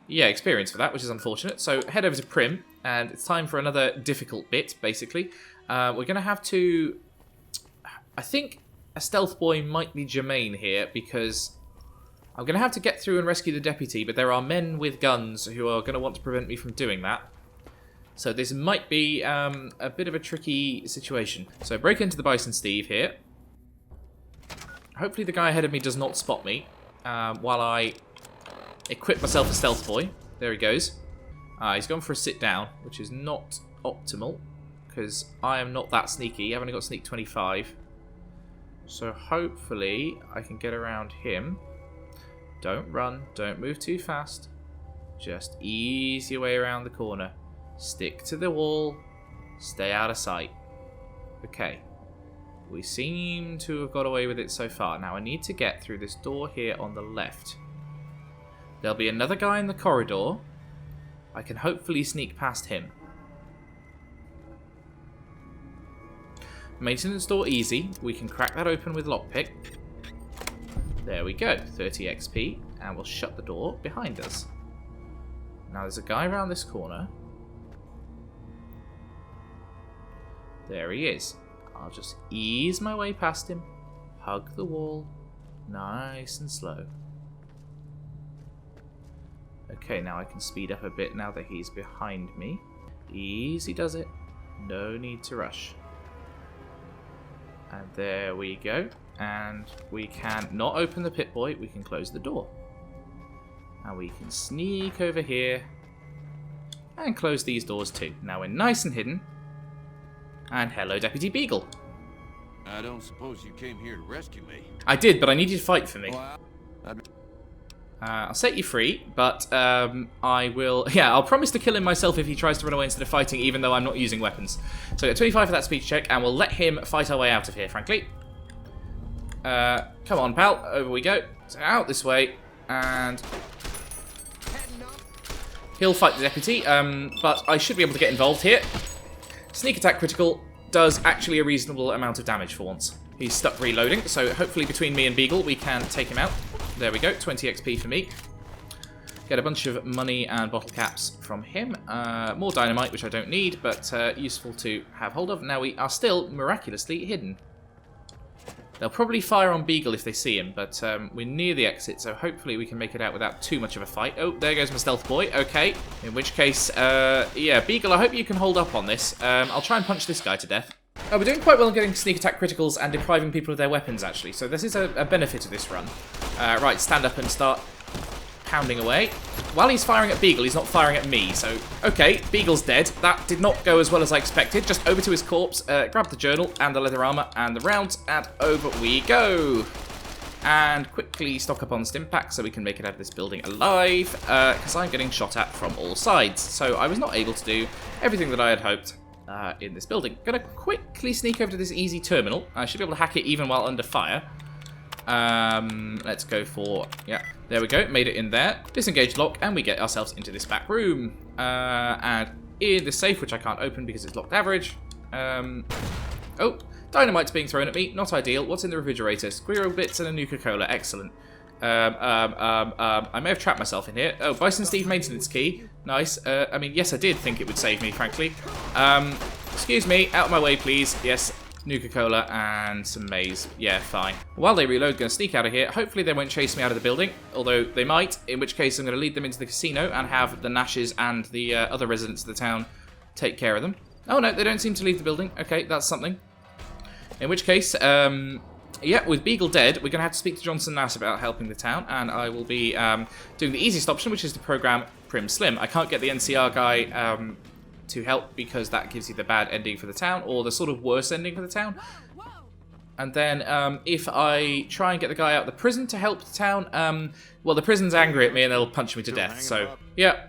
experience for that, which is unfortunate. So head over to Primm, and it's time for another difficult bit, basically. We're going to have to... I think a stealth boy might be germane here, because I'm going to have to get through and rescue the deputy, but there are men with guns who are going to want to prevent me from doing that. So this might be a bit of a tricky situation. So break into the Bison Steve here. Hopefully the guy ahead of me does not spot me while I equip myself a stealth boy. There he goes. He's gone for a sit down, which is not optimal because I am not that sneaky. I've only got sneak 25. So hopefully I can get around him. Don't run. Don't move too fast. Just ease your way around the corner. Stick to the wall. Stay out of sight. Okay. We seem to have got away with it so far. Now I need to get through this door here on the left. There'll be another guy in the corridor. I can hopefully sneak past him. Maintenance door easy. We can crack that open with lockpick. There we go. 30 XP. And we'll shut the door behind us. Now there's a guy around this corner. There he is. I'll just ease my way past him. Hug the wall. Nice and slow. Okay, now I can speed up a bit now that he's behind me. Easy does it. No need to rush. And there we go. And we can not open the pit boy, we can close the door. And we can sneak over here and close these doors too. Now we're nice and hidden. And hello, Deputy Beagle. I don't suppose you came here to rescue me. I did, but I need you to fight for me. I'll set you free, but I will... Yeah, I'll promise to kill him myself if he tries to run away instead of fighting, even though I'm not using weapons. So get 25 for that speech check, and we'll let him fight our way out of here, frankly. Come on, pal. Over we go. So out this way, and... He'll fight the deputy, but I should be able to get involved here. Sneak attack critical does actually a reasonable amount of damage for once. He's stuck reloading, so hopefully between me and Beagle we can take him out. There we go, 20 XP for me. Get a bunch of money and bottle caps from him. More dynamite, which I don't need, but useful to have hold of. Now we are still miraculously hidden. They'll probably fire on Beagle if they see him, but we're near the exit, so hopefully we can make it out without too much of a fight. Oh, there goes my stealth boy. Okay, in which case, yeah, Beagle, I hope you can hold up on this. I'll try and punch this guy to death. Oh, we're doing quite well in getting sneak attack criticals and depriving people of their weapons, actually, so this is a benefit of this run. Right, stand up and start pounding away. While he's firing at Beagle, he's not firing at me, so... Okay, Beagle's dead. That did not go as well as I expected. Just over to his corpse, grab the journal and the leather armor and the rounds, and over we go. And quickly stock up on stim pack so we can make it out of this building alive, because I'm getting shot at from all sides. So I was not able to do everything that I had hoped in this building. Gonna quickly sneak over to this easy terminal. I should be able to hack it even while under fire. Let's go for, yeah, there we go, made it in there. Disengage lock, and we get ourselves into this back room. And in the safe, which I can't open because it's locked average. Oh, dynamite's being thrown at me, not ideal. What's in the refrigerator? Squirrel bits and a Nuka-Cola, excellent. I may have trapped myself in here. Oh, Bison Steve maintenance key, nice. I mean, yes, I did think it would save me, frankly. Excuse me, out of my way, please. Yes, Nuka-Cola and some maize. Yeah, fine. While they reload, going to sneak out of here. Hopefully they won't chase me out of the building, although they might, in which case I'm going to lead them into the casino and have the Nashes and the other residents of the town take care of them. Oh no, they don't seem to leave the building. Okay, that's something. In which case, yeah, with Beagle dead, we're going to have to speak to Johnson Nash about helping the town, and I will be doing the easiest option, which is to program Primm Slim. I can't get the NCR guy to help because that gives you the bad ending for the town, or the sort of worse ending for the town. And then if I try and get the guy out of the prison to help the town, well, the prison's angry at me and they'll punch me to death. So, yeah.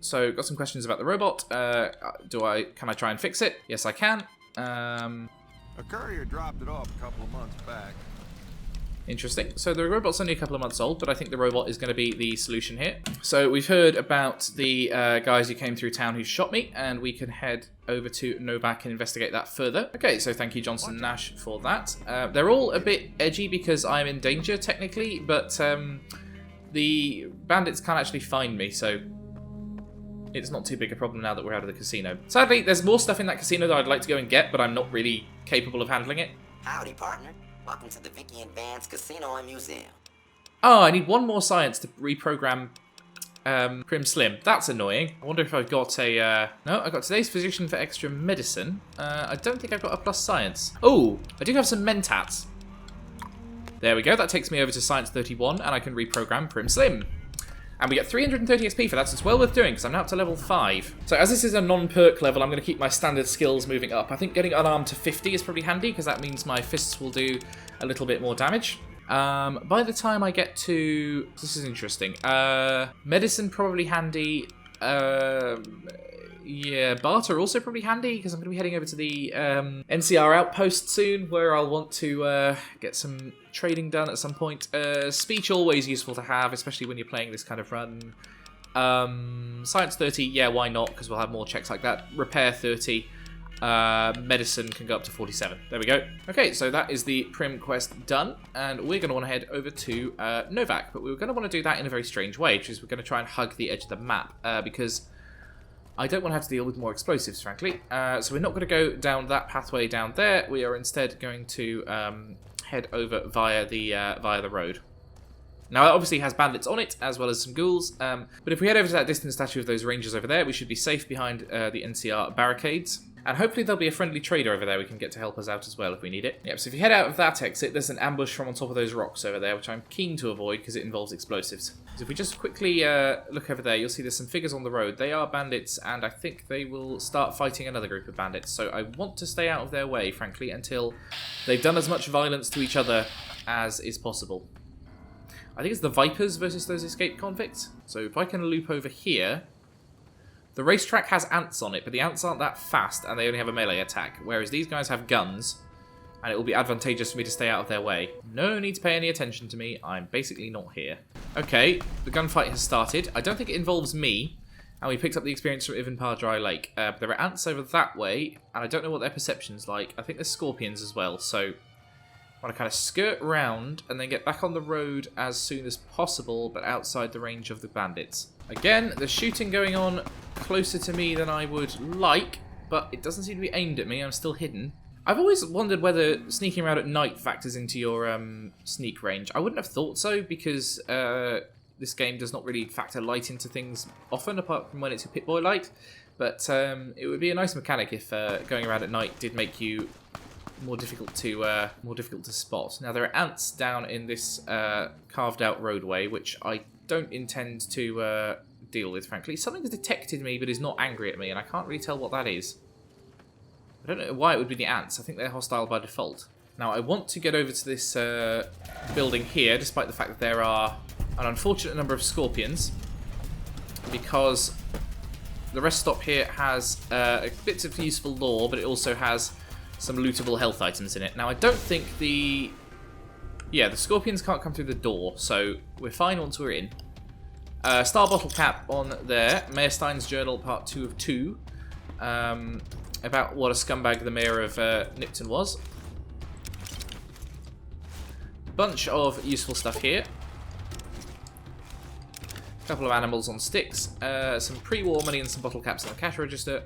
So, got some questions about the robot. Can I try and fix it? Yes, I can. A courier dropped it off a couple of months back. Interesting. So the robot's only a couple of months old, but I think the robot is going to be the solution here. So we've heard about the guys who came through town who shot me, and we can head over to Novak and investigate that further. Okay, so thank you, Johnson Nash, for that. They're all a bit edgy because I'm in danger, technically, but the bandits can't actually find me, so it's not too big a problem now that we're out of the casino. Sadly, there's more stuff in that casino that I'd like to go and get, but I'm not really capable of handling it. Howdy, partner. Welcome to the Vicky and Vance Casino and Museum. Oh, I need one more science to reprogram Primm Slim. That's annoying. I wonder if I've got a... No, I got today's physician for extra medicine. I don't think I've got a plus science. Oh, I do have some mentats. There we go. That takes me over to science 31, and I can reprogram Primm Slim. And we get 330 XP for that, so it's well worth doing, because I'm now up to level 5. So as this is a non-perk level, I'm going to keep my standard skills moving up. I think getting unarmed to 50 is probably handy, because that means my fists will do a little bit more damage. By the time I get to... This is interesting. Medicine probably handy. Yeah, barter also probably handy, because I'm going to be heading over to the NCR outpost soon, where I'll want to get some trading done at some point. Speech always useful to have, especially when you're playing this kind of run. Science 30, yeah, why not, because we'll have more checks like that. Repair 30. Medicine can go up to 47. There we go. Okay, so that is the Primm quest done, and we're going to want to head over to Novak, but we're going to want to do that in a very strange way, which is we're going to try and hug the edge of the map, because I don't want to have to deal with more explosives, frankly. So we're not going to go down that pathway down there. We are instead going to head over via the road. Now, it obviously has bandits on it, as well as some ghouls. But if we head over to that distant statue of those rangers over there, we should be safe behind the NCR barricades. And hopefully there'll be a friendly trader over there we can get to help us out as well if we need it. Yep, so if you head out of that exit, there's an ambush from on top of those rocks over there, which I'm keen to avoid because it involves explosives. So if we just quickly look over there, you'll see there's some figures on the road. They are bandits, and I think they will start fighting another group of bandits. So I want to stay out of their way, frankly, until they've done as much violence to each other as is possible. I think it's the Vipers versus those escaped convicts. So if I can loop over here... The racetrack has ants on it, but the ants aren't that fast, and they only have a melee attack, whereas these guys have guns, and it will be advantageous for me to stay out of their way. No need to pay any attention to me. I'm basically not here. Okay, the gunfight has started. I don't think it involves me, and we picked up the experience from Ivan Dry Lake. But there are ants over that way, and I don't know what their perception's like. I think there's scorpions as well, so I want to kind of skirt round and then get back on the road as soon as possible, but outside the range of the bandits. Again, there's shooting going on closer to me than I would like, but it doesn't seem to be aimed at me. I'm still hidden. I've always wondered whether sneaking around at night factors into your sneak range. I wouldn't have thought so, because this game does not really factor light into things often, apart from when it's a Pip-Boy light. But it would be a nice mechanic if going around at night did make you more difficult to spot. Now, there are ants down in this carved out roadway, which I don't intend to deal with, frankly. Something's detected me but is not angry at me, and I can't really tell what that is. I don't know why it would be the ants. I think they're hostile by default. Now, I want to get over to this building here, despite the fact that there are an unfortunate number of scorpions, because the rest stop here has bits of useful lore, but it also has some lootable health items in it. Now, I don't think the scorpions can't come through the door, so we're fine once we're in. Star bottle cap on there. Mayor Stein's journal, part 2 of 2. About what a scumbag the mayor of Nipton was. Bunch of useful stuff here. A couple of animals on sticks. Some pre-war money and some bottle caps on the cash register.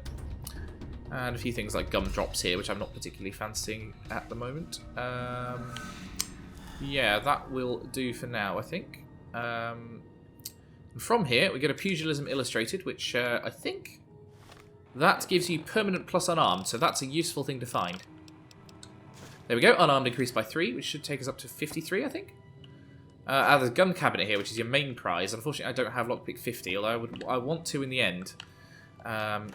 And a few things like gumdrops here, which I'm not particularly fancying at the moment. Yeah, that will do for now, I think. From here, we get a Pugilism Illustrated, which I think that gives you permanent plus unarmed, so that's a useful thing to find. There we go, unarmed increased by 3, which should take us up to 53, I think. There's a gun cabinet here, which is your main prize. Unfortunately, I don't have lockpick 50, although I want to in the end.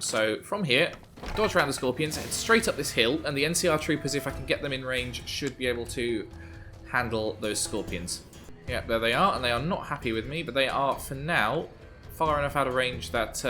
So from here, dodge around the scorpions, head straight up this hill, and the NCR troopers, if I can get them in range, should be able to handle those scorpions. Yeah, there they are, and they are not happy with me, but they are, for now, far enough out of range that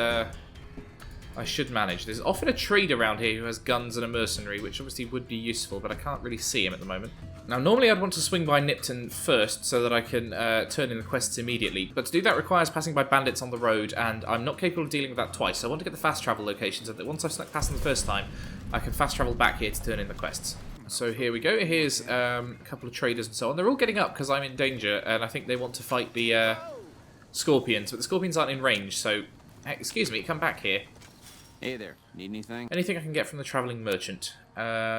I should manage. There's often a trader around here who has guns and a mercenary, which obviously would be useful, but I can't really see him at the moment. Now, normally I'd want to swing by Nipton first so that I can turn in the quests immediately, but to do that requires passing by bandits on the road, and I'm not capable of dealing with that twice, so I want to get the fast travel location so that once I've snuck past them the first time, I can fast travel back here to turn in the quests. So here we go. Here's a couple of traders and so on. They're all getting up because I'm in danger, and I think they want to fight the scorpions, but the scorpions aren't in range, so... excuse me, come back here. Hey there, need anything? Anything I can get from the travelling merchant.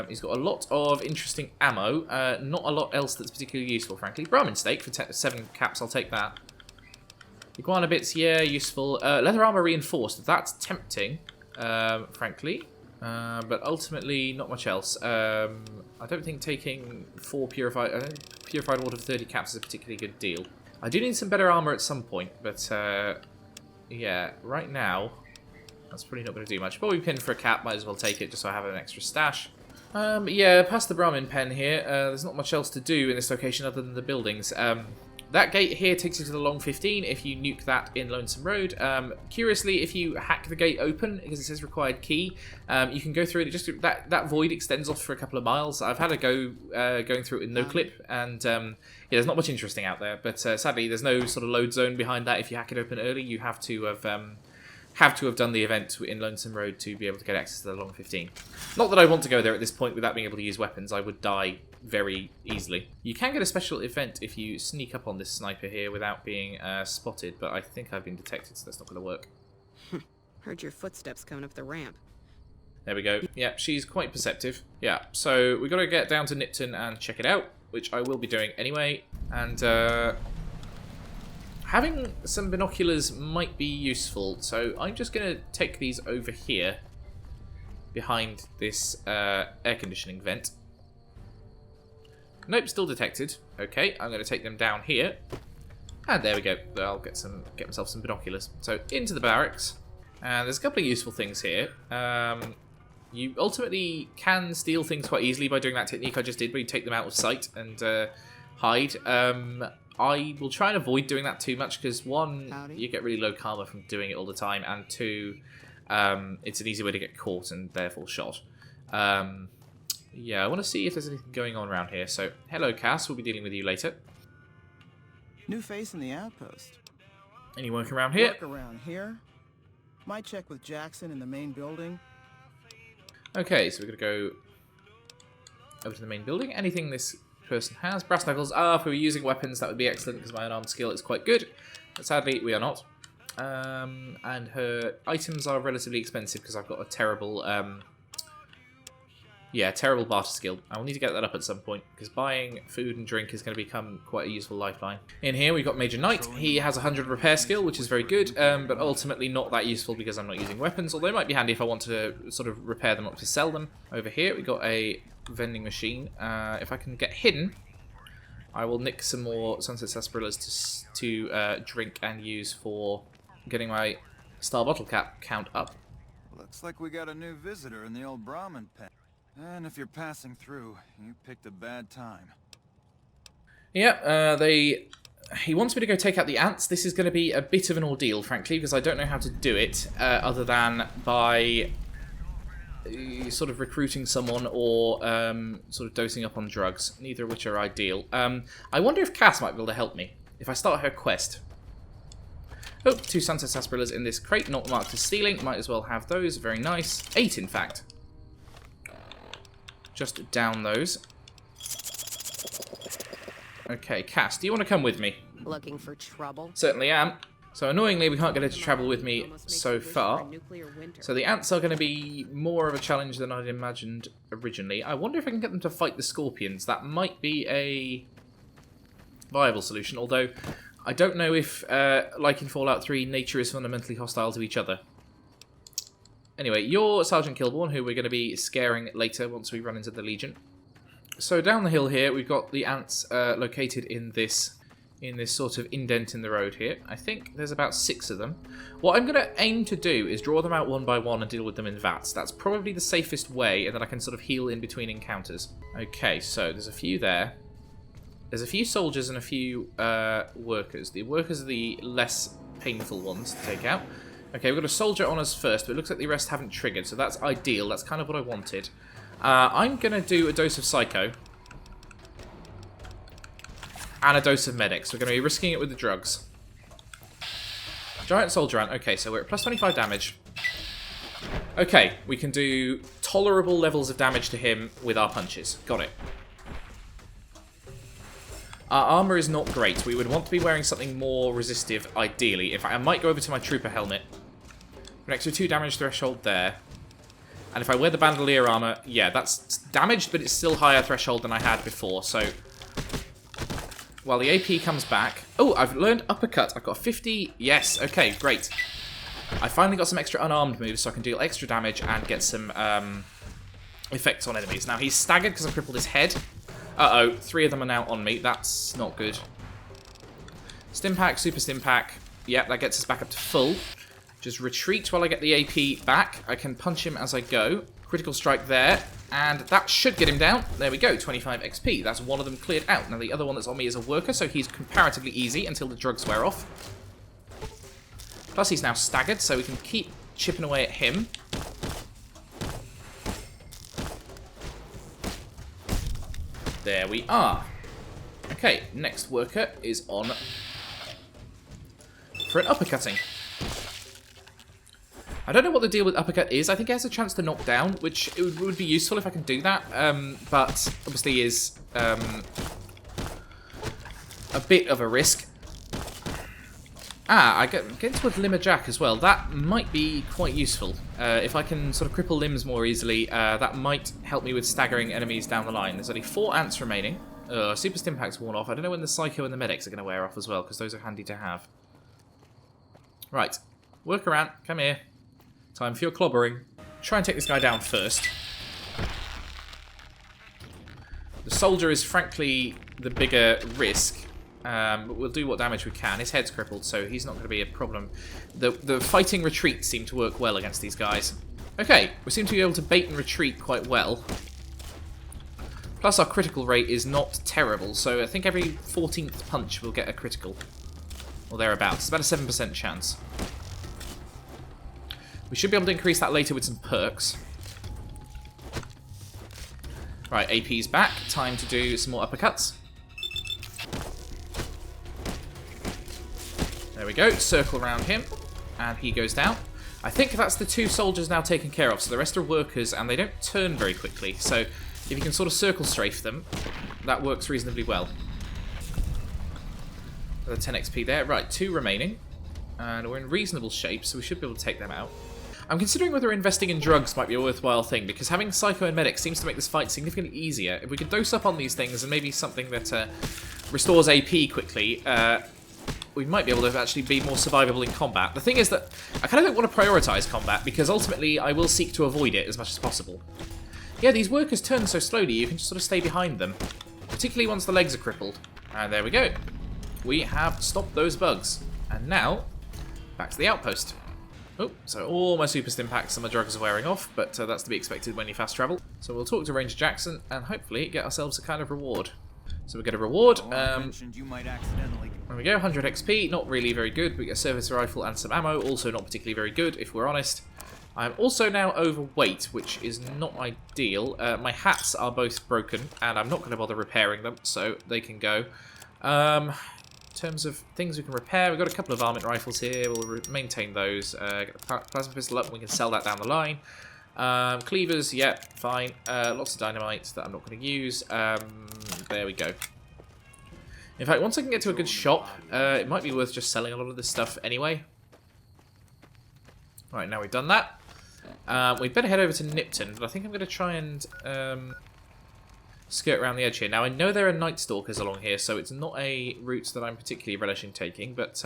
He's got a lot of interesting ammo, not a lot else that's particularly useful, frankly. Brahmin steak for 7 caps, I'll take that. Iguana bits, yeah, useful. Leather armour reinforced, that's tempting, frankly. But ultimately, not much else. I don't think taking 4 purified water for 30 caps is a particularly good deal. I do need some better armour at some point, but yeah, right now, that's probably not going to do much. But we pin for a cap, might as well take it just so I have an extra stash. Yeah, past the Brahmin pen here, there's not much else to do in this location other than the buildings. That gate here takes you to the Long 15 if you nuke that in Lonesome Road. Curiously, if you hack the gate open, because it says required key, you can go through it. Just that void extends off for a couple of miles. I've had a go going through it with no clip, and yeah, there's not much interesting out there. But sadly, there's no sort of load zone behind that. If you hack it open early, you have to have done the event in Lonesome Road to be able to get access to the Long 15. Not that I want to go there at this point without being able to use weapons. I would die very easily. You can get a special event if you sneak up on this sniper here without being spotted, but I think I've been detected, so that's not going to work. Heard your footsteps coming up the ramp. There we go. Yeah, she's quite perceptive. Yeah, so we've got to get down to Nipton and check it out, which I will be doing anyway. And having some binoculars might be useful, so I'm just going to take these over here behind this air conditioning vent. Nope, still detected. Okay, I'm going to take them down here. And there we go. I'll get myself some binoculars. So, into the barracks. And there's a couple of useful things here. You ultimately can steal things quite easily by doing that technique I just did, where you take them out of sight and hide. I will try and avoid doing that too much, because 1, you get really low karma from doing it all the time, and 2, it's an easy way to get caught and therefore shot. Yeah, I want to see if there's anything going on around here. So, hello Cass, we'll be dealing with you later. New face in the outpost. Any work around here? Work around here. Might check with Jackson in the main building. Okay, so we're going to go over to the main building. Anything this person has? Brass knuckles. If we were using weapons, that would be excellent, because my unarmed skill is quite good. But sadly, we are not. And her items are relatively expensive, because I've got a terrible... terrible barter skill. I will need to get that up at some point, because buying food and drink is going to become quite a useful lifeline. In here, we've got Major Knight. He has 100 repair skill, which is very good, but ultimately not that useful because I'm not using weapons, although it might be handy if I want to sort of repair them up to sell them. Over here, we've got a vending machine. If I can get hidden, I will nick some more Sunset Sarsaparillas to drink and use for getting my star bottle cap count up. Looks like we got a new visitor in the old Brahmin pen. And if you're passing through, you picked a bad time. Yeah, he wants me to go take out the ants. This is going to be a bit of an ordeal, frankly, because I don't know how to do it other than by sort of recruiting someone or sort of dosing up on drugs, neither of which are ideal. I wonder if Cass might be able to help me if I start her quest. Oh, 2 Sunset Sarsaparillas in this crate, not marked as stealing. Might as well have those. Very nice. 8, in fact. Just down those. Okay, Cass, do you want to come with me? Looking for trouble? Certainly am. So annoyingly, we can't get her to travel with me so far. So the ants are going to be more of a challenge than I'd imagined originally. I wonder if I can get them to fight the scorpions. That might be a viable solution, although I don't know if, like in Fallout 3, nature is fundamentally hostile to each other. Anyway, you're Sergeant Kilborn, who we're going to be scaring later once we run into the Legion. So down the hill here, we've got the ants located in this sort of indent in the road here. I think there's about 6 of them. What I'm going to aim to do is draw them out one by one and deal with them in vats. That's probably the safest way, and then I can sort of heal in between encounters. Okay, so there's a few there. There's a few soldiers and a few workers. The workers are the less painful ones to take out. Okay, we've got a soldier on us first, but it looks like the rest haven't triggered, so that's ideal. That's kind of what I wanted. I'm going to do a dose of Psycho. And a dose of Medics. We're going to be risking it with the drugs. Giant soldier ant. Okay, so we're at plus 25 damage. Okay, we can do tolerable levels of damage to him with our punches. Got it. Our armor is not great. We would want to be wearing something more resistive, ideally. In fact, I might go over to my trooper helmet. An extra 2 damage threshold there. And if I wear the bandolier armor, yeah, that's damaged, but it's still higher threshold than I had before. So while the AP comes back... Oh, I've learned uppercut. I've got 50... Yes, okay, great. I finally got some extra unarmed moves, so I can deal extra damage and get some effects on enemies. Now, he's staggered because I crippled his head. Uh-oh, 3 of them are now on me. That's not good. Stimpack, super stimpack. Yep, that gets us back up to full. Just retreat while I get the AP back. I can punch him as I go. Critical strike there. And that should get him down. There we go, 25 XP. That's one of them cleared out. Now the other one that's on me is a worker, so he's comparatively easy until the drugs wear off. Plus he's now staggered, so we can keep chipping away at him. There we are. Okay, next worker is on for an uppercutting. I don't know what the deal with uppercut is. I think it has a chance to knock down, which it would be useful if I can do that. But obviously is a bit of a risk. I get into a Limberjack as well. That might be quite useful. If I can sort of cripple limbs more easily, that might help me with staggering enemies down the line. There's only 4 ants remaining. Super Stimpak's worn off. I don't know when the Psycho and the Medics are going to wear off as well, because those are handy to have. Right. Worker ant, come here. Time for your clobbering. Try and take this guy down first. The soldier is frankly the bigger risk. But we'll do what damage we can. His head's crippled, so he's not going to be a problem. The fighting retreats seem to work well against these guys. Okay, we seem to be able to bait and retreat quite well. Plus our critical rate is not terrible, so I think every 14th punch we'll get a critical. Or thereabouts. It's about a 7% chance. We should be able to increase that later with some perks. Right, AP's back. Time to do some more uppercuts. There we go. Circle around him. And he goes down. I think that's the 2 soldiers now taken care of. So the rest are workers, and they don't turn very quickly. So if you can sort of circle strafe them, that works reasonably well. Another 10 XP there. Right, 2 remaining. And we're in reasonable shape, so we should be able to take them out. I'm considering whether investing in drugs might be a worthwhile thing, because having Psycho and Medic seems to make this fight significantly easier. If we could dose up on these things and maybe something that restores AP quickly, we might be able to actually be more survivable in combat. The thing is that I kind of don't want to prioritise combat, because ultimately I will seek to avoid it as much as possible. Yeah, these workers turn so slowly, you can just sort of stay behind them, particularly once the legs are crippled. And there we go. We have stopped those bugs. And now, back to the outpost. Oh, so all my super stimpaks and my drugs are wearing off, but that's to be expected when you fast travel. So we'll talk to Ranger Jackson and hopefully get ourselves a kind of reward. So we get a reward. There we go, 100 XP, not really very good. We get a service rifle and some ammo, also not particularly very good, if we're honest. I'm also now overweight, which is not ideal. My hats are both broken, and I'm not going to bother repairing them, so they can go. In terms of things we can repair, we've got a couple of varmint rifles here. We'll maintain those. Get the plasma pistol up, and we can sell that down the line. Cleavers, yep, fine. Lots of dynamite that I'm not going to use. There we go. In fact, once I can get to a good shop, it might be worth just selling a lot of this stuff anyway. Alright, now we've done that. We'd better head over to Nipton, but I think I'm going to try and skirt around the edge here. Now, I know there are Night Stalkers along here, so it's not a route that I'm particularly relishing taking, but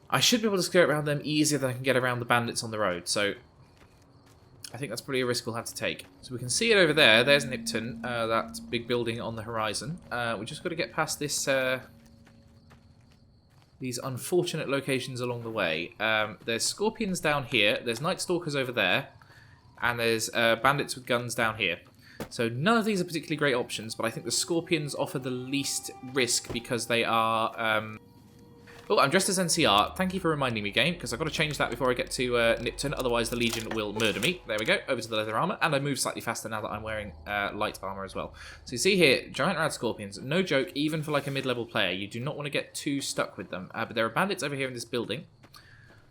I should be able to skirt around them easier than I can get around the bandits on the road, so I think that's probably a risk we'll have to take. So we can see it over there. There's Nipton, that big building on the horizon. We just got to get past this these unfortunate locations along the way. There's scorpions down here, there's Night Stalkers over there, and there's bandits with guns down here. So none of these are particularly great options, but I think the scorpions offer the least risk because they are... Oh, I'm dressed as NCR. Thank you for reminding me, game, because I've got to change that before I get to Nipton, otherwise the Legion will murder me. There we go, over to the leather armour, and I move slightly faster now that I'm wearing light armour as well. So you see here, giant rad scorpions, no joke, even for like a mid-level player, you do not want to get too stuck with them. But there are bandits over here in this building,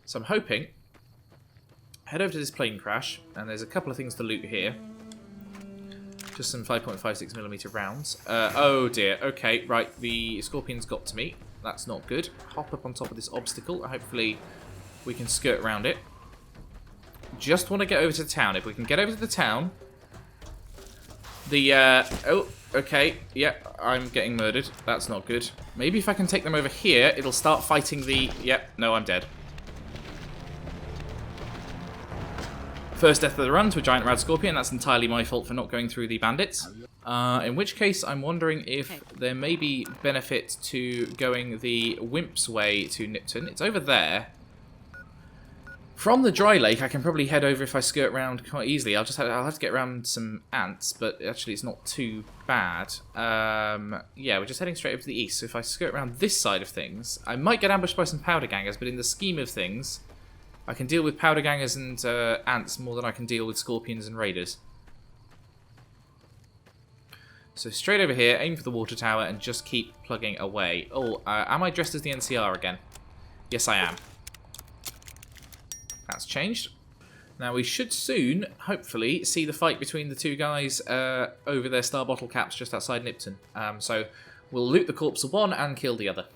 so I'm hoping, head over to this plane crash, and there's a couple of things to loot here. Just some 5.56mm rounds. Oh dear, okay, right, the scorpions got to me. That's not good. Hop up on top of this obstacle. Hopefully we can skirt around it. Just want to get over to the town. If we can get over to the town... The, oh, okay. Yeah, I'm getting murdered. That's not good. Maybe if I can take them over here, it'll start fighting the... Yep, no, I'm dead. First death of the run to a giant rad scorpion. That's entirely my fault for not going through the bandits. In which case, I'm wondering if there may be benefit to going the Wimp's way to Nipton. It's over there. From the dry lake, I can probably head over if I skirt around quite easily. I'll have to get around some ants, but actually it's not too bad. Yeah, we're just heading straight over to the east. So if I skirt around this side of things, I might get ambushed by some powder gangers, but in the scheme of things, I can deal with powder gangers and ants more than I can deal with scorpions and raiders. So straight over here, aim for the water tower, and just keep plugging away. Oh, am I dressed as the NCR again? Yes, I am. That's changed. Now we should soon, hopefully, see the fight between the two guys over their star bottle caps just outside Nipton. So we'll loot the corpse of one and kill the other.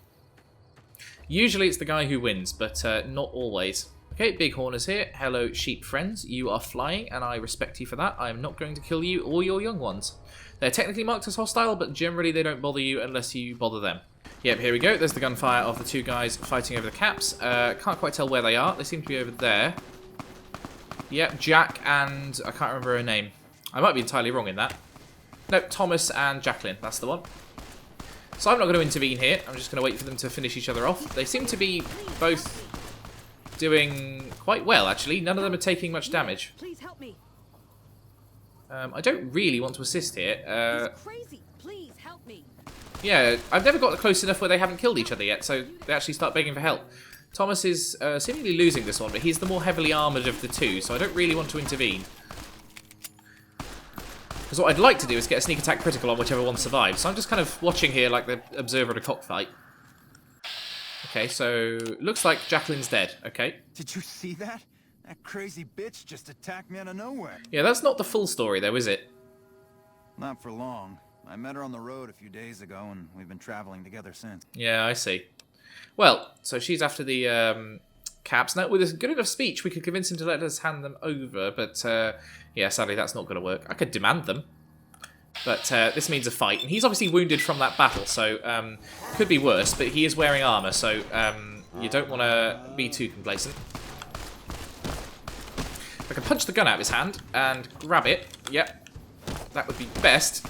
Usually it's the guy who wins, but not always. Okay, Bighorn is here. Hello, sheep friends. You are flying, and I respect you for that. I am not going to kill you or your young ones. They're technically marked as hostile, but generally they don't bother you unless you bother them. Yep, here we go. There's the gunfire of the two guys fighting over the caps. Can't quite tell where they are. They seem to be over there. Yep, Jack and... I can't remember her name. I might be entirely wrong in that. Nope, Thomas and Jacqueline. That's the one. So I'm not going to intervene here. I'm just going to wait for them to finish each other off. They seem to be both doing quite well, actually. None of them are taking much damage. Please help me. I don't really want to assist here. He's crazy. Please help me. Yeah, I've never got close enough where they haven't killed each other yet, so they actually start begging for help. Thomas is seemingly losing this one, but he's the more heavily armoured of the two, so I don't really want to intervene. Because what I'd like to do is get a sneak attack critical on whichever one survives, so I'm just kind of watching here like the observer at a cockfight. Okay, so looks like Jacqueline's dead. Okay. Did you see that? That crazy bitch just attacked me out of nowhere. Yeah, that's not the full story though, is it? Not for long. I met her on the road a few days ago, and we've been traveling together since. Yeah, I see. Well, so she's after the caps. Now, with a good enough speech, we could convince him to let us hand them over, but yeah, sadly that's not going to work. I could demand them, but this means a fight. And he's obviously wounded from that battle, so could be worse, but he is wearing armour, so you don't want to be too complacent. If I can punch the gun out of his hand and grab it, yep, that would be best.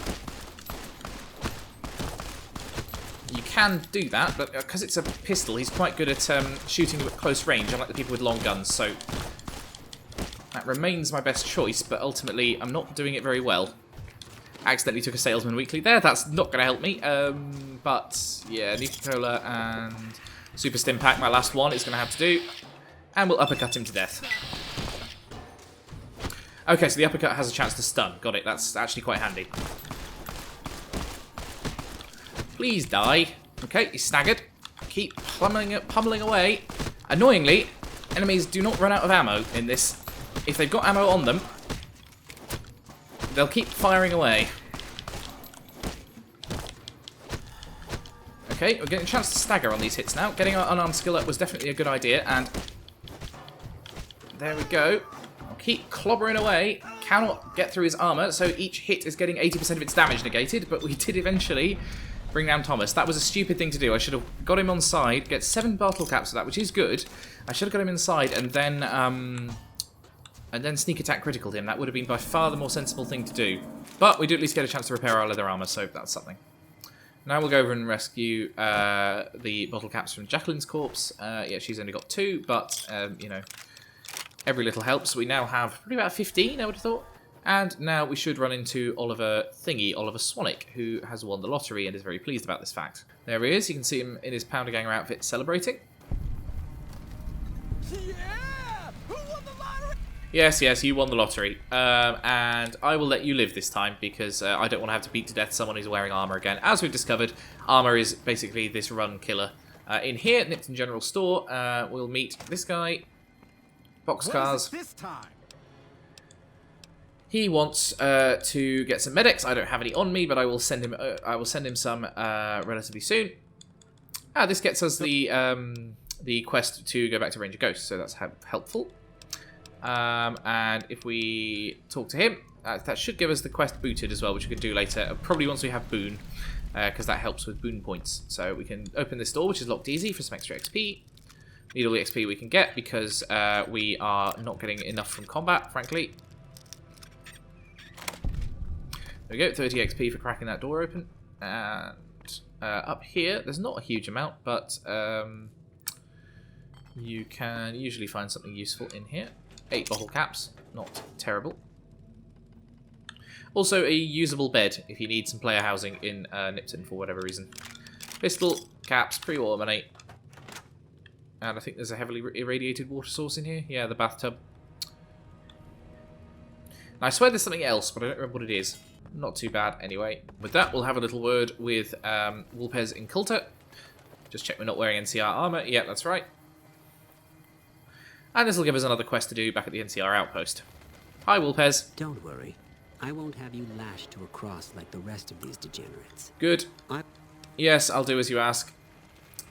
You can do that, but because it's a pistol, he's quite good at shooting at close range, unlike the people with long guns, so that remains my best choice, but ultimately I'm not doing it very well. Accidentally took a Salesman Weekly there, that's not going to help me, but yeah, Nuka-Cola and Super Stim Pack, my last one, is going to have to do, and we'll uppercut him to death. Okay, so the uppercut has a chance to stun. Got it. That's actually quite handy. Please die. Okay, he's staggered. Keep pummeling away. Annoyingly, enemies do not run out of ammo in this. If they've got ammo on them, they'll keep firing away. Okay, we're getting a chance to stagger on these hits now. Getting our unarmed skill up was definitely a good idea, and there we go. I'll keep clobbering away. Cannot get through his armor, so each hit is getting 80% of its damage negated, but we did eventually bring down Thomas. That was a stupid thing to do. I should have got him on side, get 7 battle caps for that, which is good. I should have got him inside and then sneak attack critical him. That would have been by far the more sensible thing to do. But we do at least get a chance to repair our leather armor, so that's something. Now we'll go over and rescue the bottle caps from Jacqueline's corpse. Yeah, she's only got 2, but, you know, every little helps. We now have probably about 15, I would have thought. And now we should run into Oliver Swanwick, who has won the lottery and is very pleased about this fact. There he is. You can see him in his Pounder Ganger outfit celebrating. Yeah! Who won the lottery? Yes, you won the lottery. And I will let you live this time because I don't want to have to beat to death someone who's wearing armor again. As we've discovered, armor is basically this run killer. In here at Nipton General Store, we'll meet this guy. Boxcars. This time. He wants to get some medics. I don't have any on me, but I will send him some relatively soon. This gets us the quest to go back to Ranger Ghost, so that's helpful. And if we talk to him, that should give us the quest booted as well, which we can do later. Probably once we have boon, because that helps with boon points. So we can open this door, which is locked easy, for some extra XP. Need all the XP we can get because we are not getting enough from combat, frankly. There we go, 30 XP for cracking that door open. And up here, there's not a huge amount, but you can usually find something useful in here. 8 bottle caps, not terrible. Also a usable bed if you need some player housing in Nipton for whatever reason. Pistol, caps, pre-automate. And I think there's a heavily irradiated water source in here. Yeah, the bathtub. Now, I swear there's something else, but I don't remember what it is. Not too bad anyway. With that, we'll have a little word with Wulpez Inculta. Just check we're not wearing NCR armor. Yeah, that's right. And this will give us another quest to do back at the NCR outpost. Hi, Wulpez. Don't worry. I won't have you lashed to a cross like the rest of these degenerates. Good. Yes, I'll do as you ask.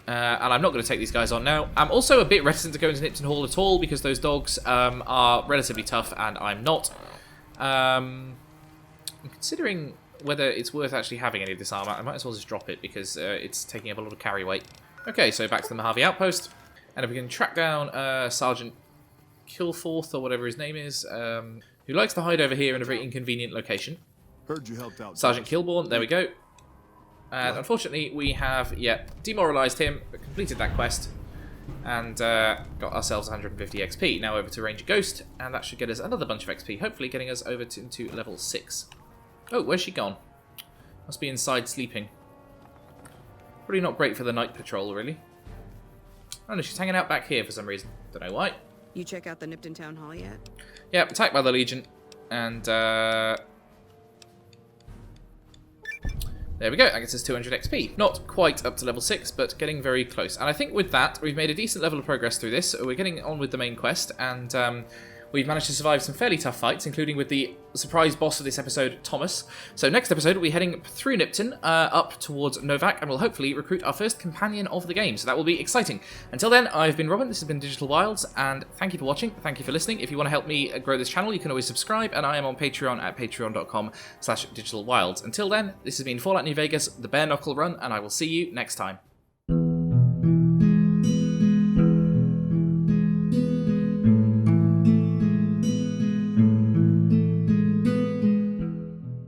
And I'm not going to take these guys on now. I'm also a bit reticent to go into Nipton Hall at all because those dogs are relatively tough and I'm not. I'm considering whether it's worth actually having any of this armor. I might as well just drop it because it's taking up a lot of carry weight. Okay, so back to the Mojave outpost. And if we can track down Sergeant Kilforth or whatever his name is, who likes to hide over here in a very inconvenient location. Heard you helped out. Sergeant Kilbourne, there we go. And unfortunately, we have, demoralised him, but completed that quest, and got ourselves 150 XP. Now over to Ranger Ghost, and that should get us another bunch of XP, hopefully getting us over into level 6. Oh, where's she gone? Must be inside sleeping. Probably not great for the night patrol, really. Oh no, she's hanging out back here for some reason. Don't know why. You check out the Nipton Town Hall yet? Yeah, attacked by the Legion, and there we go, that gets us 200 XP. Not quite up to level 6, but getting very close. And I think with that, we've made a decent level of progress through this. We're getting on with the main quest, and we've managed to survive some fairly tough fights, including with the surprise boss of this episode, Thomas. So next episode, we'll be heading through Nipton, up towards Novak, and we'll hopefully recruit our first companion of the game. So that will be exciting. Until then, I've been Robin, this has been Digital Wilds, and thank you for watching, thank you for listening. If you want to help me grow this channel, you can always subscribe, and I am on Patreon at patreon.com/digitalwilds. Until then, this has been Fallout New Vegas, the Bare Knuckle Run, and I will see you next time.